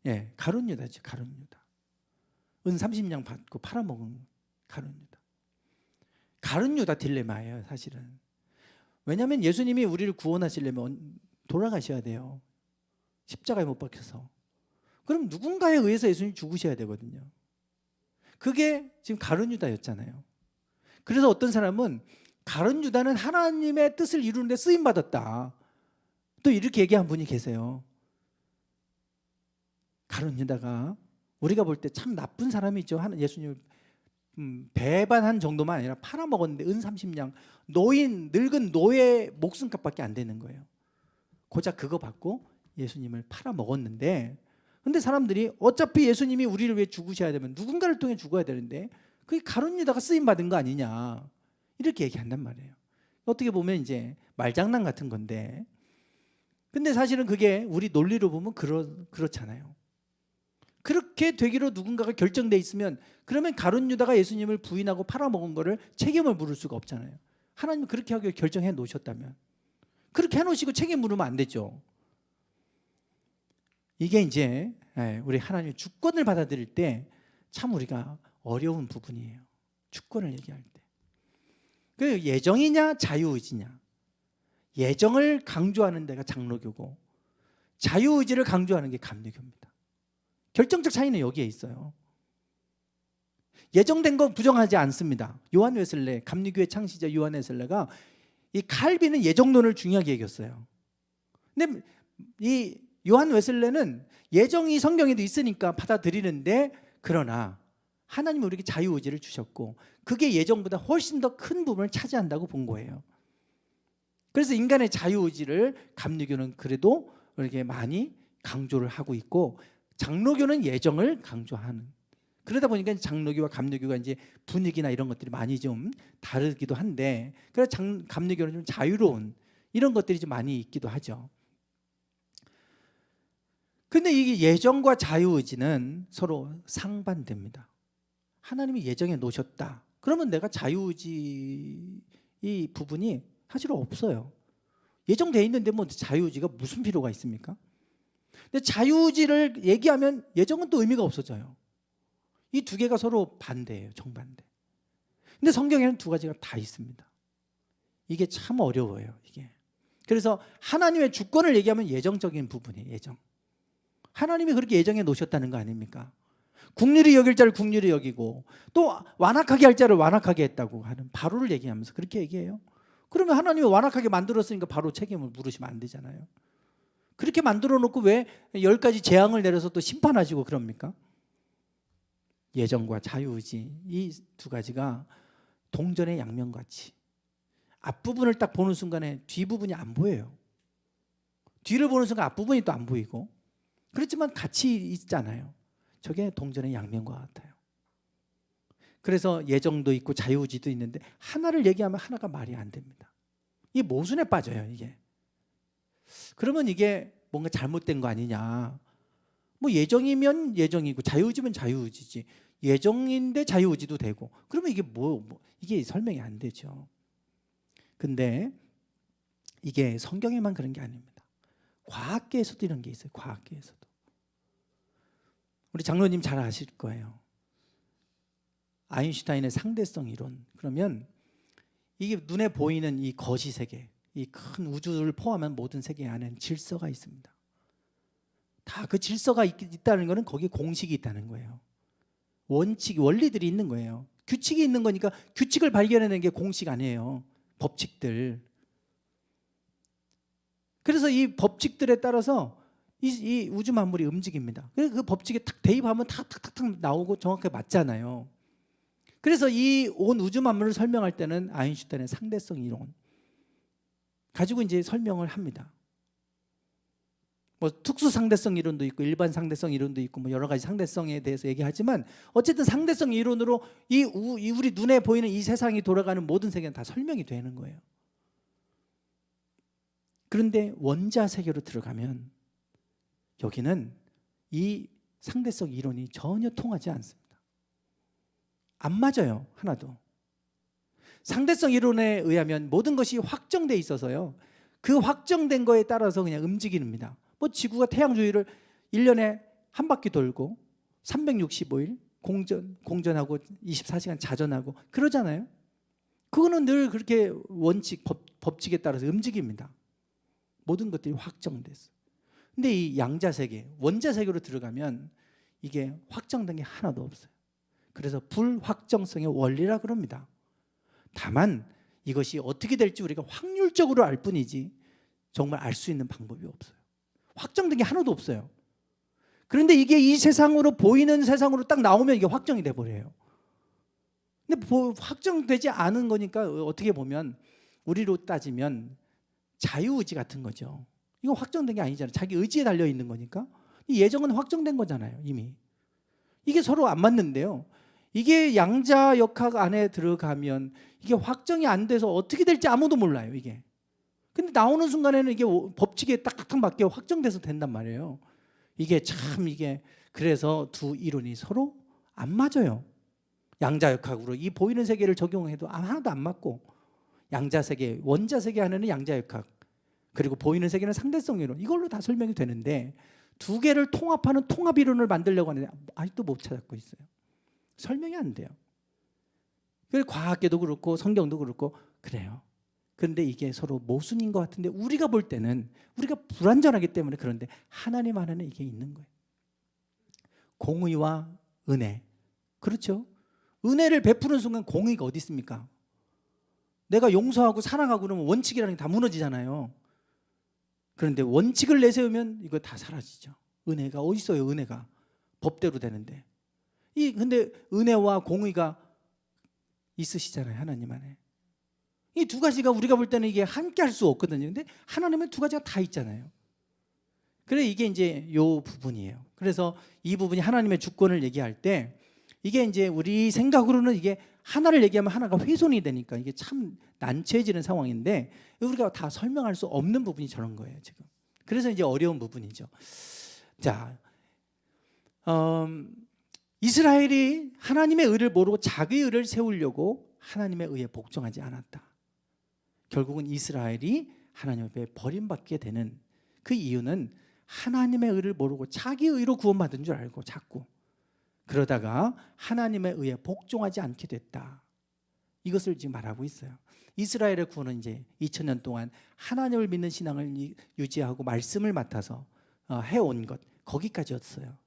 예, 가룟 유다죠. 가룟 유다. 은 30냥 받고 팔아먹은 가룟 유다. 가룟 유다 딜레마예요, 사실은. 왜냐하면 예수님이 우리를 구원하시려면 돌아가셔야 돼요. 십자가에 못 박혀서. 그럼 누군가에 의해서 예수님이 죽으셔야 되거든요. 그게 지금 가룟 유다였잖아요. 그래서 어떤 사람은 가룟 유다는 하나님의 뜻을 이루는데 쓰임 받았다. 또 이렇게 얘기한 분이 계세요. 가룟 유다가 우리가 볼 때 참 나쁜 사람이죠. 예수님을 배반한 정도만 아니라 팔아먹었는데 은 30냥 늙은 노예 목숨값밖에 안 되는 거예요. 고작 그거 받고 예수님을 팔아먹었는데 근데 사람들이 어차피 예수님이 우리를 위해 죽으셔야 되면 누군가를 통해 죽어야 되는데 그게 가룟 유다가 쓰임 받은 거 아니냐 이렇게 얘기한단 말이에요. 어떻게 보면 이제 말장난 같은 건데 근데 사실은 그게 우리 논리로 보면 그렇잖아요. 그렇게 되기로 누군가가 결정돼 있으면 그러면 가룟 유다가 예수님을 부인하고 팔아먹은 거를 책임을 물을 수가 없잖아요. 하나님이 그렇게 하기로 결정해 놓으셨다면 그렇게 해놓으시고 책임 물으면 안 되죠. 이게 이제 우리 하나님의 주권을 받아들일 때 참 우리가 어려운 부분이에요. 주권을 얘기할 때. 그 예정이냐 자유의지냐. 예정을 강조하는 데가 장로교고 자유의지를 강조하는 게 감리교입니다. 결정적 차이는 여기에 있어요. 예정된 거 부정하지 않습니다. 요한 웨슬레, 감리교의 창시자 요한 웨슬레가 이 칼빈은 예정론을 중요하게 여겼어요. 근데 이 요한 웨슬레는 예정이 성경에도 있으니까 받아들이는데 그러나 하나님이 우리에게 자유의지를 주셨고 그게 예정보다 훨씬 더 큰 부분을 차지한다고 본 거예요. 그래서 인간의 자유의지를 감리교는 그래도 이렇게 많이 강조를 하고 있고 장로교는 예정을 강조하는 그러다 보니까 장로교와 감리교가 이제 분위기나 이런 것들이 많이 좀 다르기도 한데 그래서 감리교는 좀 자유로운 이런 것들이 좀 많이 있기도 하죠. 근데 이게 예정과 자유의지는 서로 상반됩니다. 하나님이 예정해 놓으셨다. 그러면 내가 자유의지 이 부분이 사실 없어요. 예정돼 있는데 뭐 자유의지가 무슨 필요가 있습니까? 근데 자유의지를 얘기하면 예정은 또 의미가 없어져요. 이 두 개가 서로 반대예요. 정반대. 근데 성경에는 두 가지가 다 있습니다. 이게 참 어려워요. 이게. 그래서 하나님의 주권을 얘기하면 예정적인 부분이에요. 예정. 하나님이 그렇게 예정해 놓으셨다는 거 아닙니까? 국률이 여길 자를 국률이 여기고 또 완악하게 할 자를 완악하게 했다고 하는 바로를 얘기하면서 그렇게 얘기해요. 그러면 하나님이 완악하게 만들었으니까 바로 책임을 물으시면 안 되잖아요. 그렇게 만들어 놓고 왜 10가지 재앙을 내려서 또 심판하시고 그럽니까? 예정과 자유의지 이 두 가지가 동전의 양면같이 앞부분을 딱 보는 순간에 뒷부분이 안 보여요. 뒤를 보는 순간 앞부분이 또 안 보이고 그렇지만 같이 있잖아요. 저게 동전의 양면과 같아요. 그래서 예정도 있고 자유의지도 있는데 하나를 얘기하면 하나가 말이 안 됩니다. 이 모순에 빠져요. 이게. 그러면 이게 뭔가 잘못된 거 아니냐. 뭐 예정이면 예정이고 자유의지면 자유의지지. 예정인데 자유의지도 되고. 그러면 이게 이게 설명이 안 되죠. 근데 이게 성경에만 그런 게 아닙니다. 과학계에서도 이런 게 있어요. 과학계에서도. 우리 장로님 잘 아실 거예요. 아인슈타인의 상대성 이론. 그러면 이게 눈에 보이는 이 거시 세계, 이 큰 우주를 포함한 모든 세계 안에는 질서가 있습니다. 다 그 질서가 있다는 것은 거기에 공식이 있다는 거예요. 원칙, 원리들이 있는 거예요. 규칙이 있는 거니까 규칙을 발견해내는 게 공식 아니에요. 법칙들. 그래서 이 법칙들에 따라서 이 우주 만물이 움직입니다. 그래서 그 법칙에 탁 대입하면 탁탁탁탁 나오고 정확하게 맞잖아요. 그래서 이 온 우주 만물을 설명할 때는 아인슈타인의 상대성 이론 가지고 이제 설명을 합니다. 뭐 특수 상대성 이론도 있고 일반 상대성 이론도 있고 뭐 여러 가지 상대성에 대해서 얘기하지만 어쨌든 상대성 이론으로 이 우리 눈에 보이는 이 세상이 돌아가는 모든 세계는 다 설명이 되는 거예요. 그런데 원자 세계로 들어가면 여기는 이 상대성 이론이 전혀 통하지 않습니다. 안 맞아요, 하나도. 상대성 이론에 의하면 모든 것이 확정돼 있어서요. 그 확정된 거에 따라서 그냥 움직입니다. 뭐 지구가 태양 주위를 1년에 한 바퀴 돌고 365일 공전하고 24시간 자전하고 그러잖아요. 그거는 늘 그렇게 원칙, 법칙에 따라서 움직입니다. 모든 것들이 확정됐어요. 근데 이 양자 세계, 원자 세계로 들어가면 이게 확정된 게 하나도 없어요. 그래서 불확정성의 원리라 그럽니다. 다만 이것이 어떻게 될지 우리가 확률적으로 알 뿐이지 정말 알 수 있는 방법이 없어요. 확정된 게 하나도 없어요. 그런데 이게 이 세상으로 보이는 세상으로 딱 나오면 이게 확정이 돼 버려요. 근데 확정되지 않은 거니까 어떻게 보면 우리로 따지면 자유의지 같은 거죠. 이거 확정된 게 아니잖아요. 자기 의지에 달려 있는 거니까. 이 예정은 확정된 거잖아요, 이미. 이게 서로 안 맞는데요. 이게 양자역학 안에 들어가면 이게 확정이 안 돼서 어떻게 될지 아무도 몰라요, 이게. 근데 나오는 순간에는 이게 법칙에 딱딱 맞게 확정돼서 된단 말이에요. 이게 참 이게 그래서 두 이론이 서로 안 맞아요. 양자역학으로 이 보이는 세계를 적용해도 하나도 안 맞고 양자세계, 원자세계 안에는 양자역학 그리고 보이는 세계는 상대성 이론 이걸로 다 설명이 되는데 두 개를 통합하는 통합 이론을 만들려고 하는데 아직도 못 찾았고 있어요. 설명이 안 돼요. 그래서 과학계도 그렇고 성경도 그렇고 그래요. 그런데 이게 서로 모순인 것 같은데 우리가 볼 때는 우리가 불완전하기 때문에 그런데 하나님 안에는 이게 있는 거예요. 공의와 은혜. 그렇죠? 은혜를 베푸는 순간 공의가 어디 있습니까? 내가 용서하고 사랑하고 그러면 원칙이라는 게 다 무너지잖아요. 그런데 원칙을 내세우면 이거 다 사라지죠. 은혜가 어디 있어요? 은혜가 법대로 되는데. 근데 은혜와 공의가 있으시잖아요, 하나님 안에. 이 두 가지가 우리가 볼 때는 이게 함께 할 수 없거든요. 근데 하나님은 두 가지가 다 있잖아요. 그래 이게 이제 요 부분이에요. 그래서 이 부분이 하나님의 주권을 얘기할 때 이게 이제 우리 생각으로는 이게 하나를 얘기하면 하나가 훼손이 되니까 이게 참 난처해지는 상황인데 우리가 다 설명할 수 없는 부분이 저런 거예요, 지금. 그래서 이제 어려운 부분이죠. 자, 이스라엘이 하나님의 의를 모르고 자기의 의를 세우려고 하나님의 의에 복종하지 않았다. 결국은 이스라엘이 하나님 앞에 버림받게 되는 그 이유는 하나님의 의를 모르고 자기 의로 구원받은 줄 알고 자꾸 그러다가 하나님의 의에 복종하지 않게 됐다. 이것을 지금 말하고 있어요. 이스라엘의 구원은 이제 2000년 동안 하나님을 믿는 신앙을 유지하고 말씀을 맡아서 해온 것 거기까지였어요.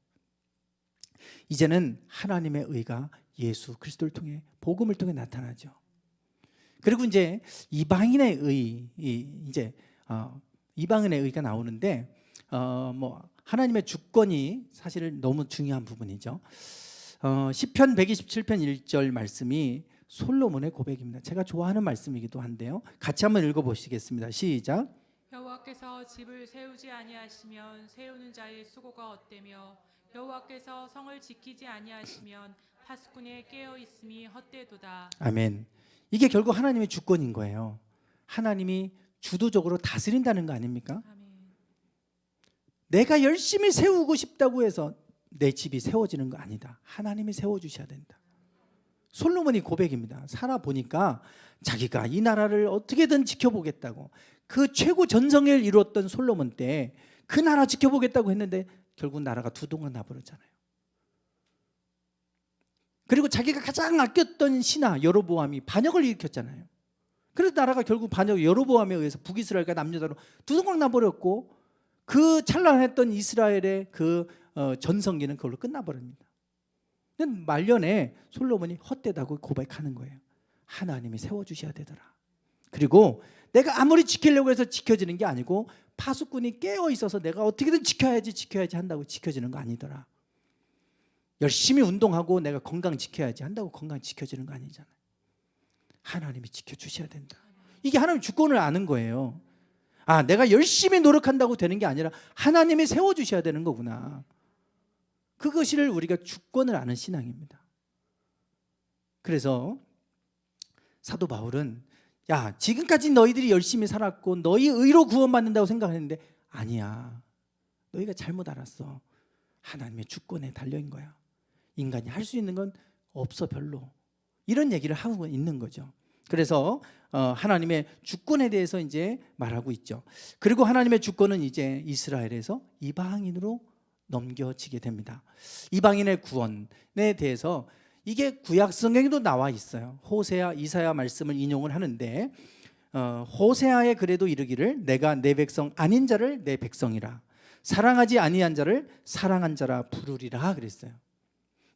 이제는 하나님의 의가 예수 그리스도를 통해 복음을 통해 나타나죠. 그리고 이제 이방인의 의 이제 이방인의 의가 나오는데 뭐 하나님의 주권이 사실 너무 중요한 부분이죠. 시편 127편 1절 말씀이 솔로몬의 고백입니다. 제가 좋아하는 말씀이기도 한데요. 같이 한번 읽어보시겠습니다. 시작. 여호와께서 집을 세우지 아니하시면 세우는 자의 수고가 헛되며 여호와께서 성을 지키지 아니하시면 파수꾼의 깨어 있음이 헛되도다. 아멘. 이게 결국 하나님의 주권인 거예요. 하나님이 주도적으로 다스린다는 거 아닙니까? 아멘. 내가 열심히 세우고 싶다고 해서 내 집이 세워지는 거 아니다. 하나님이 세워주셔야 된다. 솔로몬이 고백입니다. 살아보니까 자기가 이 나라를 어떻게든 지켜보겠다고 그 최고 전성을 이루었던 솔로몬 때 그 나라 지켜보겠다고 했는데 결국 나라가 두 동강 나버렸잖아요. 그리고 자기가 가장 아꼈던 신하 여로보암이 반역을 일으켰잖아요. 그래서 나라가 결국 반역 여로보암에 의해서 북이스라엘과 남유다로 두동강 나버렸고 그 찬란했던 이스라엘의 그 전성기는 그걸로 끝나버립니다. 근데 말년에 솔로몬이 헛되다고 고백하는 거예요. 하나님이 세워주셔야 되더라. 그리고 내가 아무리 지키려고 해서 지켜지는 게 아니고 파수꾼이 깨어 있어서 내가 어떻게든 지켜야지 한다고 지켜지는 거 아니더라. 열심히 운동하고 내가 건강 지켜야지 한다고 건강 지켜지는 거 아니잖아요. 하나님이 지켜주셔야 된다. 이게 하나님 주권을 아는 거예요. 아, 내가 열심히 노력한다고 되는 게 아니라 하나님이 세워주셔야 되는 거구나. 그것을 우리가 주권을 아는 신앙입니다. 그래서 사도 바울은 야, 지금까지 너희들이 열심히 살았고 너희 의로 구원받는다고 생각했는데 아니야. 너희가 잘못 알았어. 하나님의 주권에 달려인 거야. 인간이 할 수 있는 건 없어 별로. 이런 얘기를 하고 있는 거죠. 그래서 하나님의 주권에 대해서 이제 말하고 있죠. 그리고 하나님의 주권은 이제 이스라엘에서 이방인으로 넘겨지게 됩니다. 이방인의 구원에 대해서 이게 구약 성경에도 나와 있어요. 호세아, 이사야 말씀을 인용을 하는데 호세아의 글에도 이르기를 내가 내 백성 아닌 자를 내 백성이라 사랑하지 아니한 자를 사랑한 자라 부르리라 그랬어요.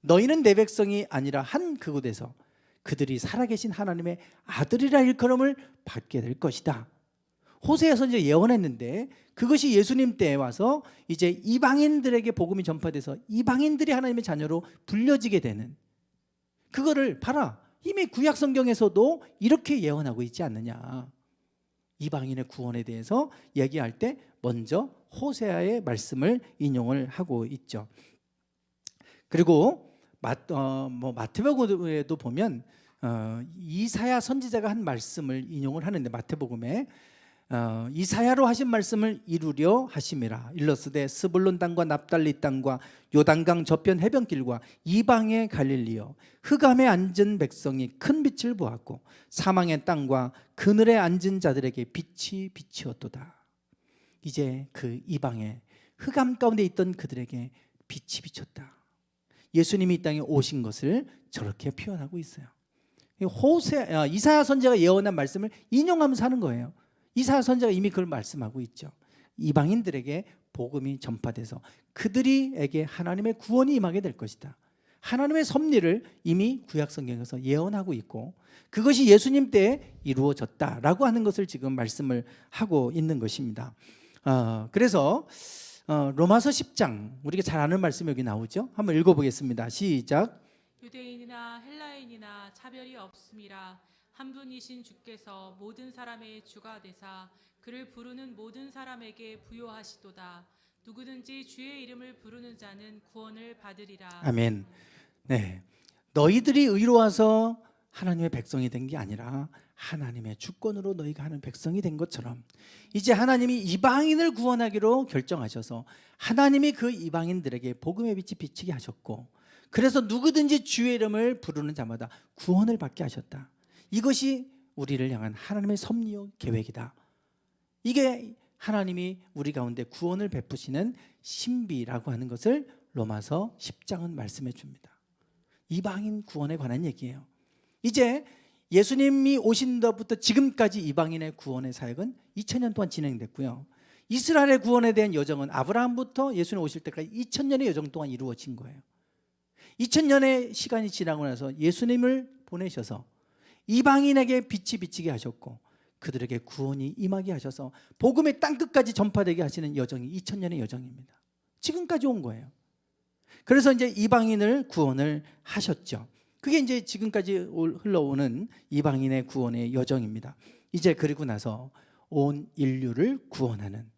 너희는 내 백성이 아니라 한 그곳에서 그들이 살아계신 하나님의 아들이라 일컬음을 받게 될 것이다. 호세아 선지자 예언했는데 그것이 예수님 때에 와서 이제 이방인들에게 복음이 전파돼서 이방인들이 하나님의 자녀로 불려지게 되는 그거를 봐라. 이미 구약 성경에서도 이렇게 예언하고 있지 않느냐. 이방인의 구원에 대해서 얘기할 때 먼저 호세아의 말씀을 인용을 하고 있죠. 그리고 마태복음에도 보면 이사야 선지자가 한 말씀을 인용을 하는데 마태복음에 이사야로 하신 말씀을 이루려 하심이라. 일러스되 스불론 땅과 납달리 땅과 요단강 저편 해변길과 이방의 갈릴리여 흑암에 앉은 백성이 큰 빛을 보았고 사망의 땅과 그늘에 앉은 자들에게 빛이 비치었도다. 이제 그 이방의 흑암 가운데 있던 그들에게 빛이 비쳤다. 예수님이 이 땅에 오신 것을 저렇게 표현하고 있어요. 이사야 선지자가 예언한 말씀을 인용하면서 하는 거예요. 이사야 선지자가 이미 그걸 말씀하고 있죠. 이방인들에게 복음이 전파돼서 그들에게 하나님의 구원이 임하게 될 것이다. 하나님의 섭리를 이미 구약 성경에서 예언하고 있고 그것이 예수님 때에 이루어졌다라고 하는 것을 지금 말씀을 하고 있는 것입니다. 그래서 로마서 10장 우리가 잘 아는 말씀이 여기 나오죠. 한번 읽어보겠습니다. 시작. 유대인이나 헬라인이나 차별이 없음이라 한 분이신 주께서 모든 사람의 주가 되사 그를 부르는 모든 사람에게 부요하시도다. 누구든지 주의 이름을 부르는 자는 구원을 받으리라. 아멘. 네, 너희들이 의로워서 하나님의 백성이 된 게 아니라 하나님의 주권으로 너희가 하는 백성이 된 것처럼 이제 하나님이 이방인을 구원하기로 결정하셔서 하나님이 그 이방인들에게 복음의 빛이 비치게 하셨고 그래서 누구든지 주의 이름을 부르는 자마다 구원을 받게 하셨다. 이것이 우리를 향한 하나님의 섭리요 계획이다. 이게 하나님이 우리 가운데 구원을 베푸시는 신비라고 하는 것을 로마서 10장은 말씀해 줍니다. 이방인 구원에 관한 얘기예요. 이제 예수님이 오신 것부터 지금까지 이방인의 구원의 사역은 2000년 동안 진행됐고요. 이스라엘의 구원에 대한 여정은 아브라함부터 예수님 오실 때까지 2000년의 여정 동안 이루어진 거예요. 2000년의 시간이 지나고 나서 예수님을 보내셔서 이방인에게 빛이 비치게 하셨고 그들에게 구원이 임하게 하셔서 복음의 땅끝까지 전파되게 하시는 여정이 2000년의 여정입니다. 지금까지 온 거예요. 그래서 이제 이방인을 구원을 하셨죠. 그게 이제 지금까지 흘러오는 이방인의 구원의 여정입니다. 이제 그리고 나서 온 인류를 구원하는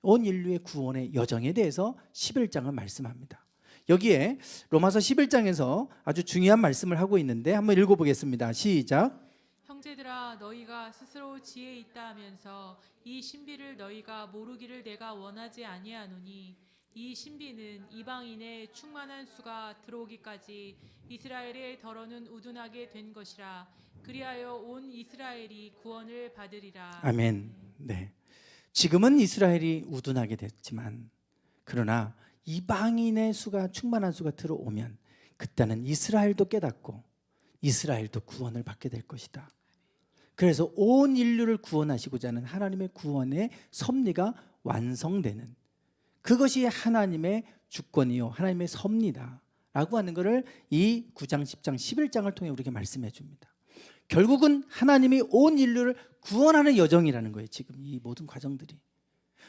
온 인류의 구원의 여정에 대해서 11장을 말씀합니다. 여기에 로마서 11장에서 아주 중요한 말씀을 하고 있는데 한번 읽어보겠습니다. 시작. 형제들아 너희가 스스로 지혜 있다 하면서 이 신비를 너희가 모르기를 내가 원하지 아니하노니 이 신비는 이방인의 충만한 수가 들어오기까지 이스라엘의 더러는 우둔하게 된 것이라. 그리하여 온 이스라엘이 구원을 받으리라. 아멘. 네. 지금은 이스라엘이 우둔하게 됐지만 그러나 이방인의 수가 충만한 수가 들어오면 그때는 이스라엘도 깨닫고 이스라엘도 구원을 받게 될 것이다. 그래서 온 인류를 구원하시고자 하는 하나님의 구원의 섭리가 완성되는, 그것이 하나님의 주권이요 하나님의 섭리다 라고 하는 것을 이 9장, 10장, 11장을 통해 우리에게 말씀해 줍니다. 결국은 하나님이 온 인류를 구원하는 여정이라는 거예요. 지금 이 모든 과정들이.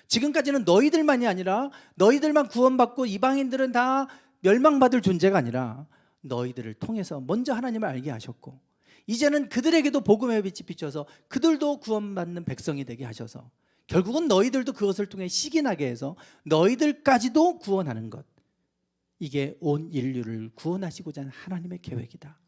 지금까지는 너희들만이 아니라 너희들만 구원받고 이방인들은 다 멸망받을 존재가 아니라 너희들을 통해서 먼저 하나님을 알게 하셨고, 이제는 그들에게도 복음의 빛이 비춰서 그들도 구원받는 백성이 되게 하셔서 결국은 너희들도 그것을 통해 시기나게 해서 너희들까지도 구원하는 것, 이게 온 인류를 구원하시고자 하는 하나님의 계획이다.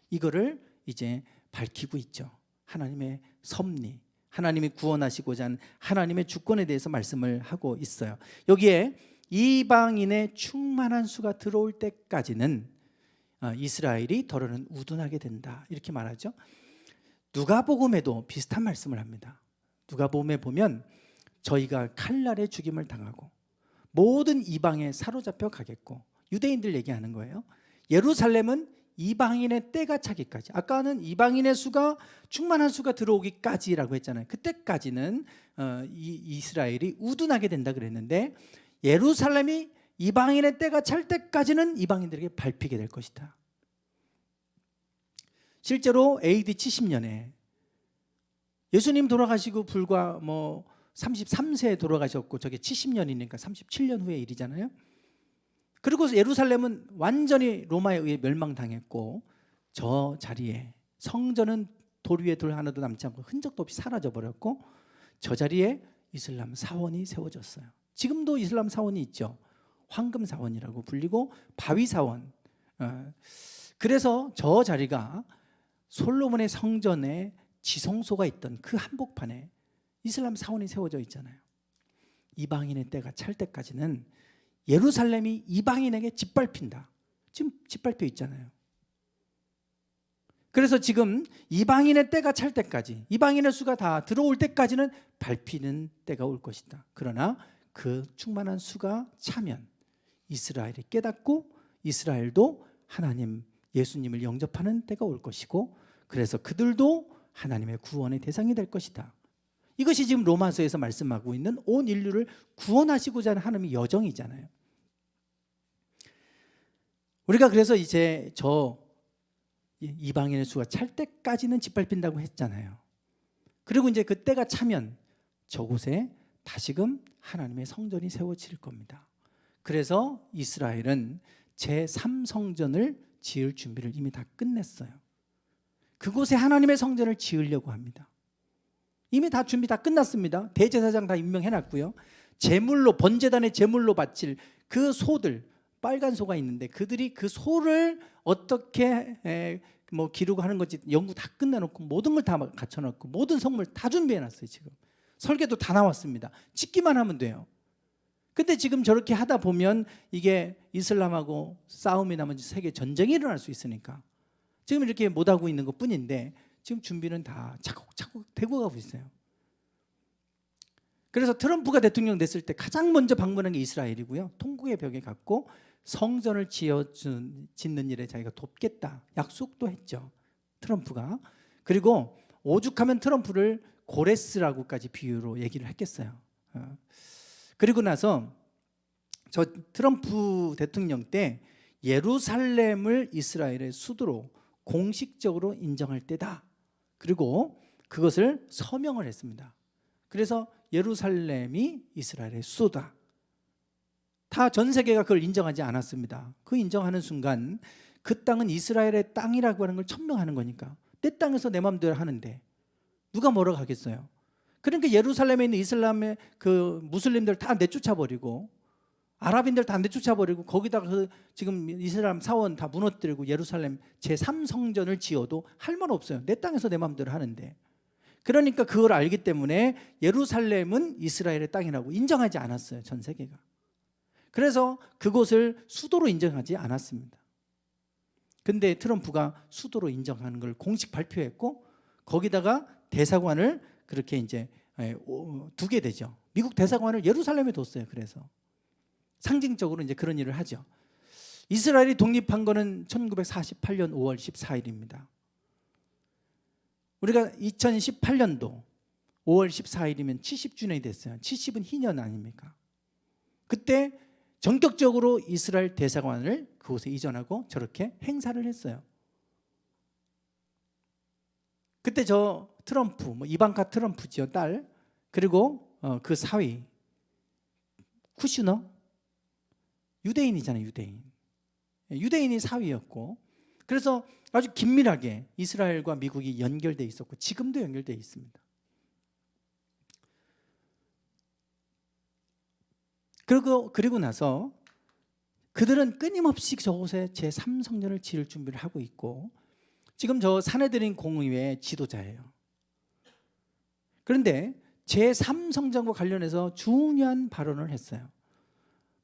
이거를 이제 밝히고 있죠. 하나님의 섭리, 하나님이 구원하시고자 하는 하나님의 주권에 대해서 말씀을 하고 있어요. 여기에 이방인의 충만한 수가 들어올 때까지는 이스라엘이 더러는 우둔하게 된다 이렇게 말하죠. 누가복음에도 비슷한 말씀을 합니다. 누가복음에 보면 저희가 칼날에 죽임을 당하고 모든 이방에 사로잡혀 가겠고, 유대인들 얘기하는 거예요. 예루살렘은 이방인의 때가 차기까지, 아까는 이방인의 수가 충만한 수가 들어오기까지라고 했잖아요. 그때까지는 이스라엘이 우둔하게 된다 그랬는데, 예루살렘이 이방인의 때가 찰 때까지는 이방인들에게 밟히게 될 것이다. 실제로 AD 70년에 예수님 돌아가시고 불과 33세에 돌아가셨고, 저게 70년이니까 37년 후의 일이잖아요. 그리고 예루살렘은 완전히 로마에 의해 멸망당했고, 저 자리에 성전은 돌 위에 돌 하나도 남지 않고 흔적도 없이 사라져 버렸고, 저 자리에 이슬람 사원이 세워졌어요. 지금도 이슬람 사원이 있죠. 황금 사원이라고 불리고 바위 사원. 그래서 저 자리가 솔로몬의 성전에 지성소가 있던 그 한복판에 이슬람 사원이 세워져 있잖아요. 이방인의 때가 찰 때까지는 예루살렘이 이방인에게 짓밟힌다. 지금 짓밟혀 있잖아요. 그래서 지금 이방인의 때가 찰 때까지, 이방인의 수가 다 들어올 때까지는 밟히는 때가 올 것이다. 그러나 그 충만한 수가 차면 이스라엘이 깨닫고 이스라엘도 하나님 예수님을 영접하는 때가 올 것이고, 그래서 그들도 하나님의 구원의 대상이 될 것이다. 이것이 지금 로마서에서 말씀하고 있는 온 인류를 구원하시고자 하는 하나님의 여정이잖아요. 우리가 그래서 이제 저 이방인의 수가 찰 때까지는 짓밟힌다고 했잖아요. 그리고 이제 그 때가 차면 저곳에 다시금 하나님의 성전이 세워질 겁니다. 그래서 이스라엘은 제3성전을 지을 준비를 이미 다 끝냈어요. 그곳에 하나님의 성전을 지으려고 합니다. 이미 다 준비 다 끝났습니다. 대제사장 다 임명해놨고요. 제물로, 번제단의 제물로 바칠 그 소들, 빨간 소가 있는데 그들이 그 소를 어떻게 기르고 하는 건지 연구 다 끝내놓고 모든 걸 다 갖춰놓고 모든 성물 다 준비해놨어요. 지금 설계도 다 나왔습니다. 짓기만 하면 돼요. 근데 지금 저렇게 하다 보면 이게 이슬람하고 싸움이 나면 세계 전쟁이 일어날 수 있으니까 지금 이렇게 못하고 있는 것 뿐인데, 지금 준비는 다 차곡차곡 되고 가고 있어요. 그래서 트럼프가 대통령 됐을 때 가장 먼저 방문한 게 이스라엘이고요. 통곡의 벽에 갔고 성전을 짓는 일에 자기가 돕겠다 약속도 했죠, 트럼프가. 그리고 오죽하면 트럼프를 고레스라고까지 비유로 얘기를 했겠어요. 그리고 나서 저 트럼프 대통령 때 예루살렘을 이스라엘의 수도로 공식적으로 인정할 때다. 그리고 그것을 서명을 했습니다. 그래서 예루살렘이 이스라엘의 수도다. 다 전 세계가 그걸 인정하지 않았습니다. 그 인정하는 순간 그 땅은 이스라엘의 땅이라고 하는 걸 천명하는 거니까 내 땅에서 내 마음대로 하는데 누가 뭐라고 하겠어요. 그러니까 예루살렘에 있는 이슬람의 그 무슬림들 다 내쫓아버리고 아랍인들 다 내쫓아버리고 거기다가 그 지금 이슬람 사원 다 무너뜨리고 예루살렘 제3성전을 지어도 할 말 없어요. 내 땅에서 내 마음대로 하는데. 그러니까 그걸 알기 때문에 예루살렘은 이스라엘의 땅이라고 인정하지 않았어요, 전 세계가. 그래서 그곳을 수도로 인정하지 않았습니다. 근데 트럼프가 수도로 인정하는 걸 공식 발표했고 거기다가 대사관을 그렇게 이제 두게 되죠. 미국 대사관을 예루살렘에 뒀어요. 그래서 상징적으로 이제 그런 일을 하죠. 이스라엘이 독립한 거는 1948년 5월 14일입니다. 우리가 2018년도 5월 14일이면 70주년이 됐어요. 70은 희년 아닙니까? 그때 전격적으로 이스라엘 대사관을 그곳에 이전하고 저렇게 행사를 했어요. 그때 저 트럼프, 이방카 트럼프지요, 딸, 그리고 그 사위 쿠슈너, 유대인이잖아요, 유대인이 사위였고, 그래서 아주 긴밀하게 이스라엘과 미국이 연결돼 있었고 지금도 연결돼 있습니다. 그리고 나서 그들은 끊임없이 저곳에 제3성전을 지을 준비를 하고 있고, 지금 저 사내들인 공의회 지도자예요. 그런데 제3성전과 관련해서 중요한 발언을 했어요.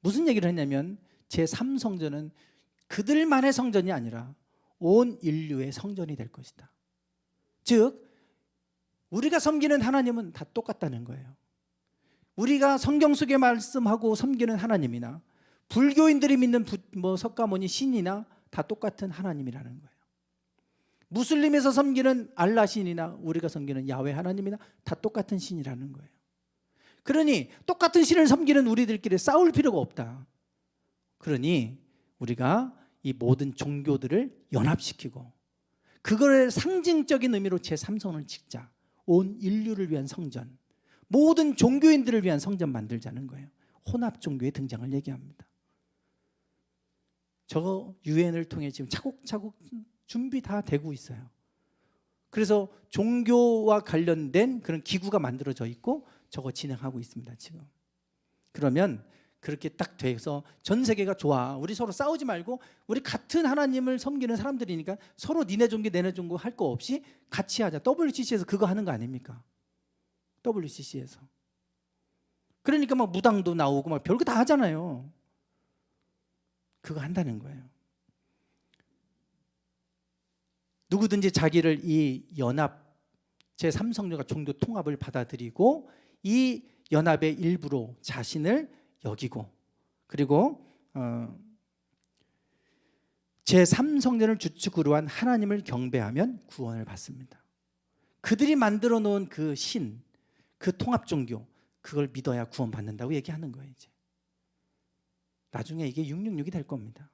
무슨 얘기를 했냐면 제3성전은 그들만의 성전이 아니라 온 인류의 성전이 될 것이다. 즉 우리가 섬기는 하나님은 다 똑같다는 거예요. 우리가 성경 속에 말씀하고 섬기는 하나님이나 불교인들이 믿는 석가모니 신이나 다 똑같은 하나님이라는 거예요. 무슬림에서 섬기는 알라 신이나 우리가 섬기는 야훼 하나님이나 다 똑같은 신이라는 거예요. 그러니 똑같은 신을 섬기는 우리들끼리 싸울 필요가 없다. 그러니 우리가 이 모든 종교들을 연합시키고 그거를 상징적인 의미로 제3성을 짓자. 온 인류를 위한 성전, 모든 종교인들을 위한 성전 만들자는 거예요. 혼합 종교의 등장을 얘기합니다. 저거 유엔을 통해 지금 차곡차곡 준비 다 되고 있어요. 그래서 종교와 관련된 그런 기구가 만들어져 있고 저거 진행하고 있습니다, 지금. 그러면 그렇게 딱 돼서 전 세계가 좋아. 우리 서로 싸우지 말고 우리 같은 하나님을 섬기는 사람들이니까 서로 니네 종교 내네 종교 할 거 없이 같이 하자. WCC에서 그거 하는 거 아닙니까? WCC에서. 그러니까 막 무당도 나오고 막 별거 다 하잖아요. 그거 한다는 거예요. 누구든지 자기를 이 연합 제3성전과 종교 통합을 받아들이고 이 연합의 일부로 자신을 여기고 그리고 제3성전을 주축으로 한 하나님을 경배하면 구원을 받습니다. 그들이 만들어 놓은 그 신, 그 통합 종교, 그걸 믿어야 구원받는다고 얘기하는 거예요. 이제 나중에 이게 666이 될 겁니다.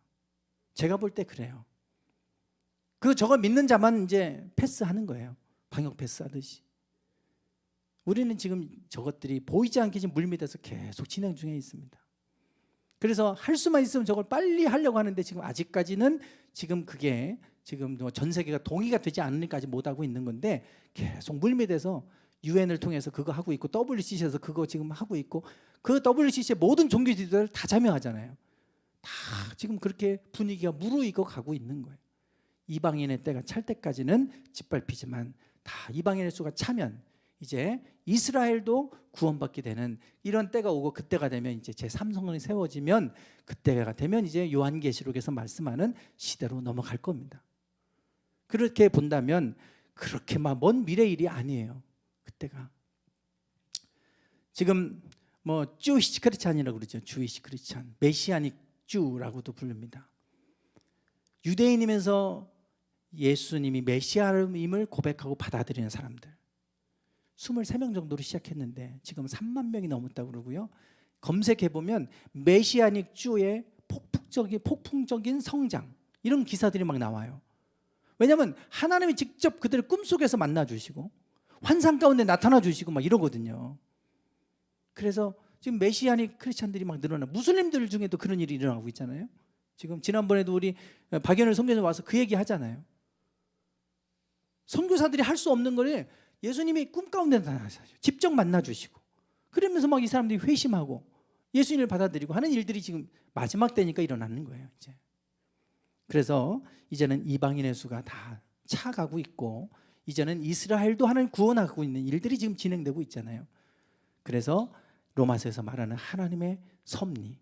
제가 볼 때 그래요. 저거 믿는 자만 이제 패스하는 거예요. 방역 패스하듯이. 우리는 지금 저것들이 보이지 않게 지금 물밑에서 계속 진행 중에 있습니다. 그래서 할 수만 있으면 저걸 빨리 하려고 하는데 지금 아직까지는 지금 그게 지금 전 세계가 동의가 되지 않으니까 못 하고 있는 건데 계속 물밑에서 유엔을 통해서 그거 하고 있고 WCC에서 그거 지금 하고 있고 그 WCC의 모든 종교 지도자를 다 참여하잖아요. 다 지금 그렇게 분위기가 무르익어 가고 있는 거예요. 이방인의 때가 찰 때까지는 짓밟히지만 다 이방인의 수가 차면 이제 이스라엘도 구원받게 되는 이런 때가 오고 그때가 되면 이제 제3성전이 세워지면 그때가 되면 이제 요한계시록에서 말씀하는 시대로 넘어갈 겁니다. 그렇게 본다면 그렇게 막 먼 미래 일이 아니에요. 그때가 지금 주이시 크리스찬이라고 그러죠. 주이시 크리스찬, 메시아닉 주라고도 부릅니다. 유대인이면서 예수님이 메시아임을 고백하고 받아들이는 사람들 23명 정도로 시작했는데 지금 3만 명이 넘었다고 그러고요. 검색해보면 메시아닉 주의 폭풍적인 성장 이런 기사들이 막 나와요. 왜냐하면 하나님이 직접 그들을 꿈속에서 만나주시고 환상 가운데 나타나주시고 막 이러거든요. 그래서 지금 메시아닉 크리스찬들이 막 늘어나 무슬림들 중에도 그런 일이 일어나고 있잖아요. 지금 지난번에도 우리 박연을 선교사 와서 그 얘기 하잖아요. 선교사들이 할 수 없는 거를 예수님이 꿈 가운데 나타나서 직접 만나주시고 그러면서 막 이 사람들이 회심하고 예수님을 받아들이고 하는 일들이 지금 마지막 때니까 일어나는 거예요. 이제. 그래서 이제는 이방인의 수가 다 차가고 있고 이제는 이스라엘도 하나님 구원하고 있는 일들이 지금 진행되고 있잖아요. 그래서 로마서에서 말하는 하나님의 섭리,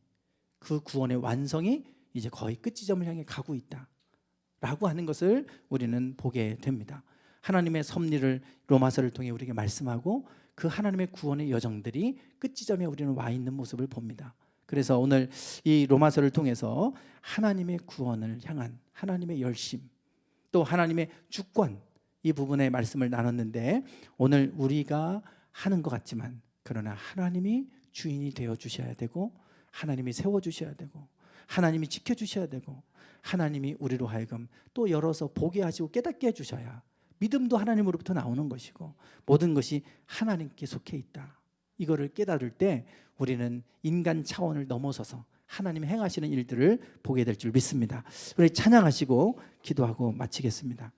그 구원의 완성이 이제 거의 끝지점을 향해 가고 있다라고 하는 것을 우리는 보게 됩니다. 하나님의 섭리를 로마서를 통해 우리에게 말씀하고 그 하나님의 구원의 여정들이 끝지점에 우리는 와 있는 모습을 봅니다. 그래서 오늘 이 로마서를 통해서 하나님의 구원을 향한 하나님의 열심, 또 하나님의 주권, 이 부분의 말씀을 나눴는데, 오늘 우리가 하는 것 같지만 그러나 하나님이 주인이 되어 주셔야 되고, 하나님이 세워 주셔야 되고, 하나님이 지켜 주셔야 되고, 하나님이 우리로 하여금 또 열어서 보게 하시고 깨닫게 해주셔야 믿음도 하나님으로부터 나오는 것이고, 모든 것이 하나님께 속해 있다, 이거를 깨달을 때 우리는 인간 차원을 넘어서서 하나님이 행하시는 일들을 보게 될 줄 믿습니다. 우리 찬양하시고 기도하고 마치겠습니다.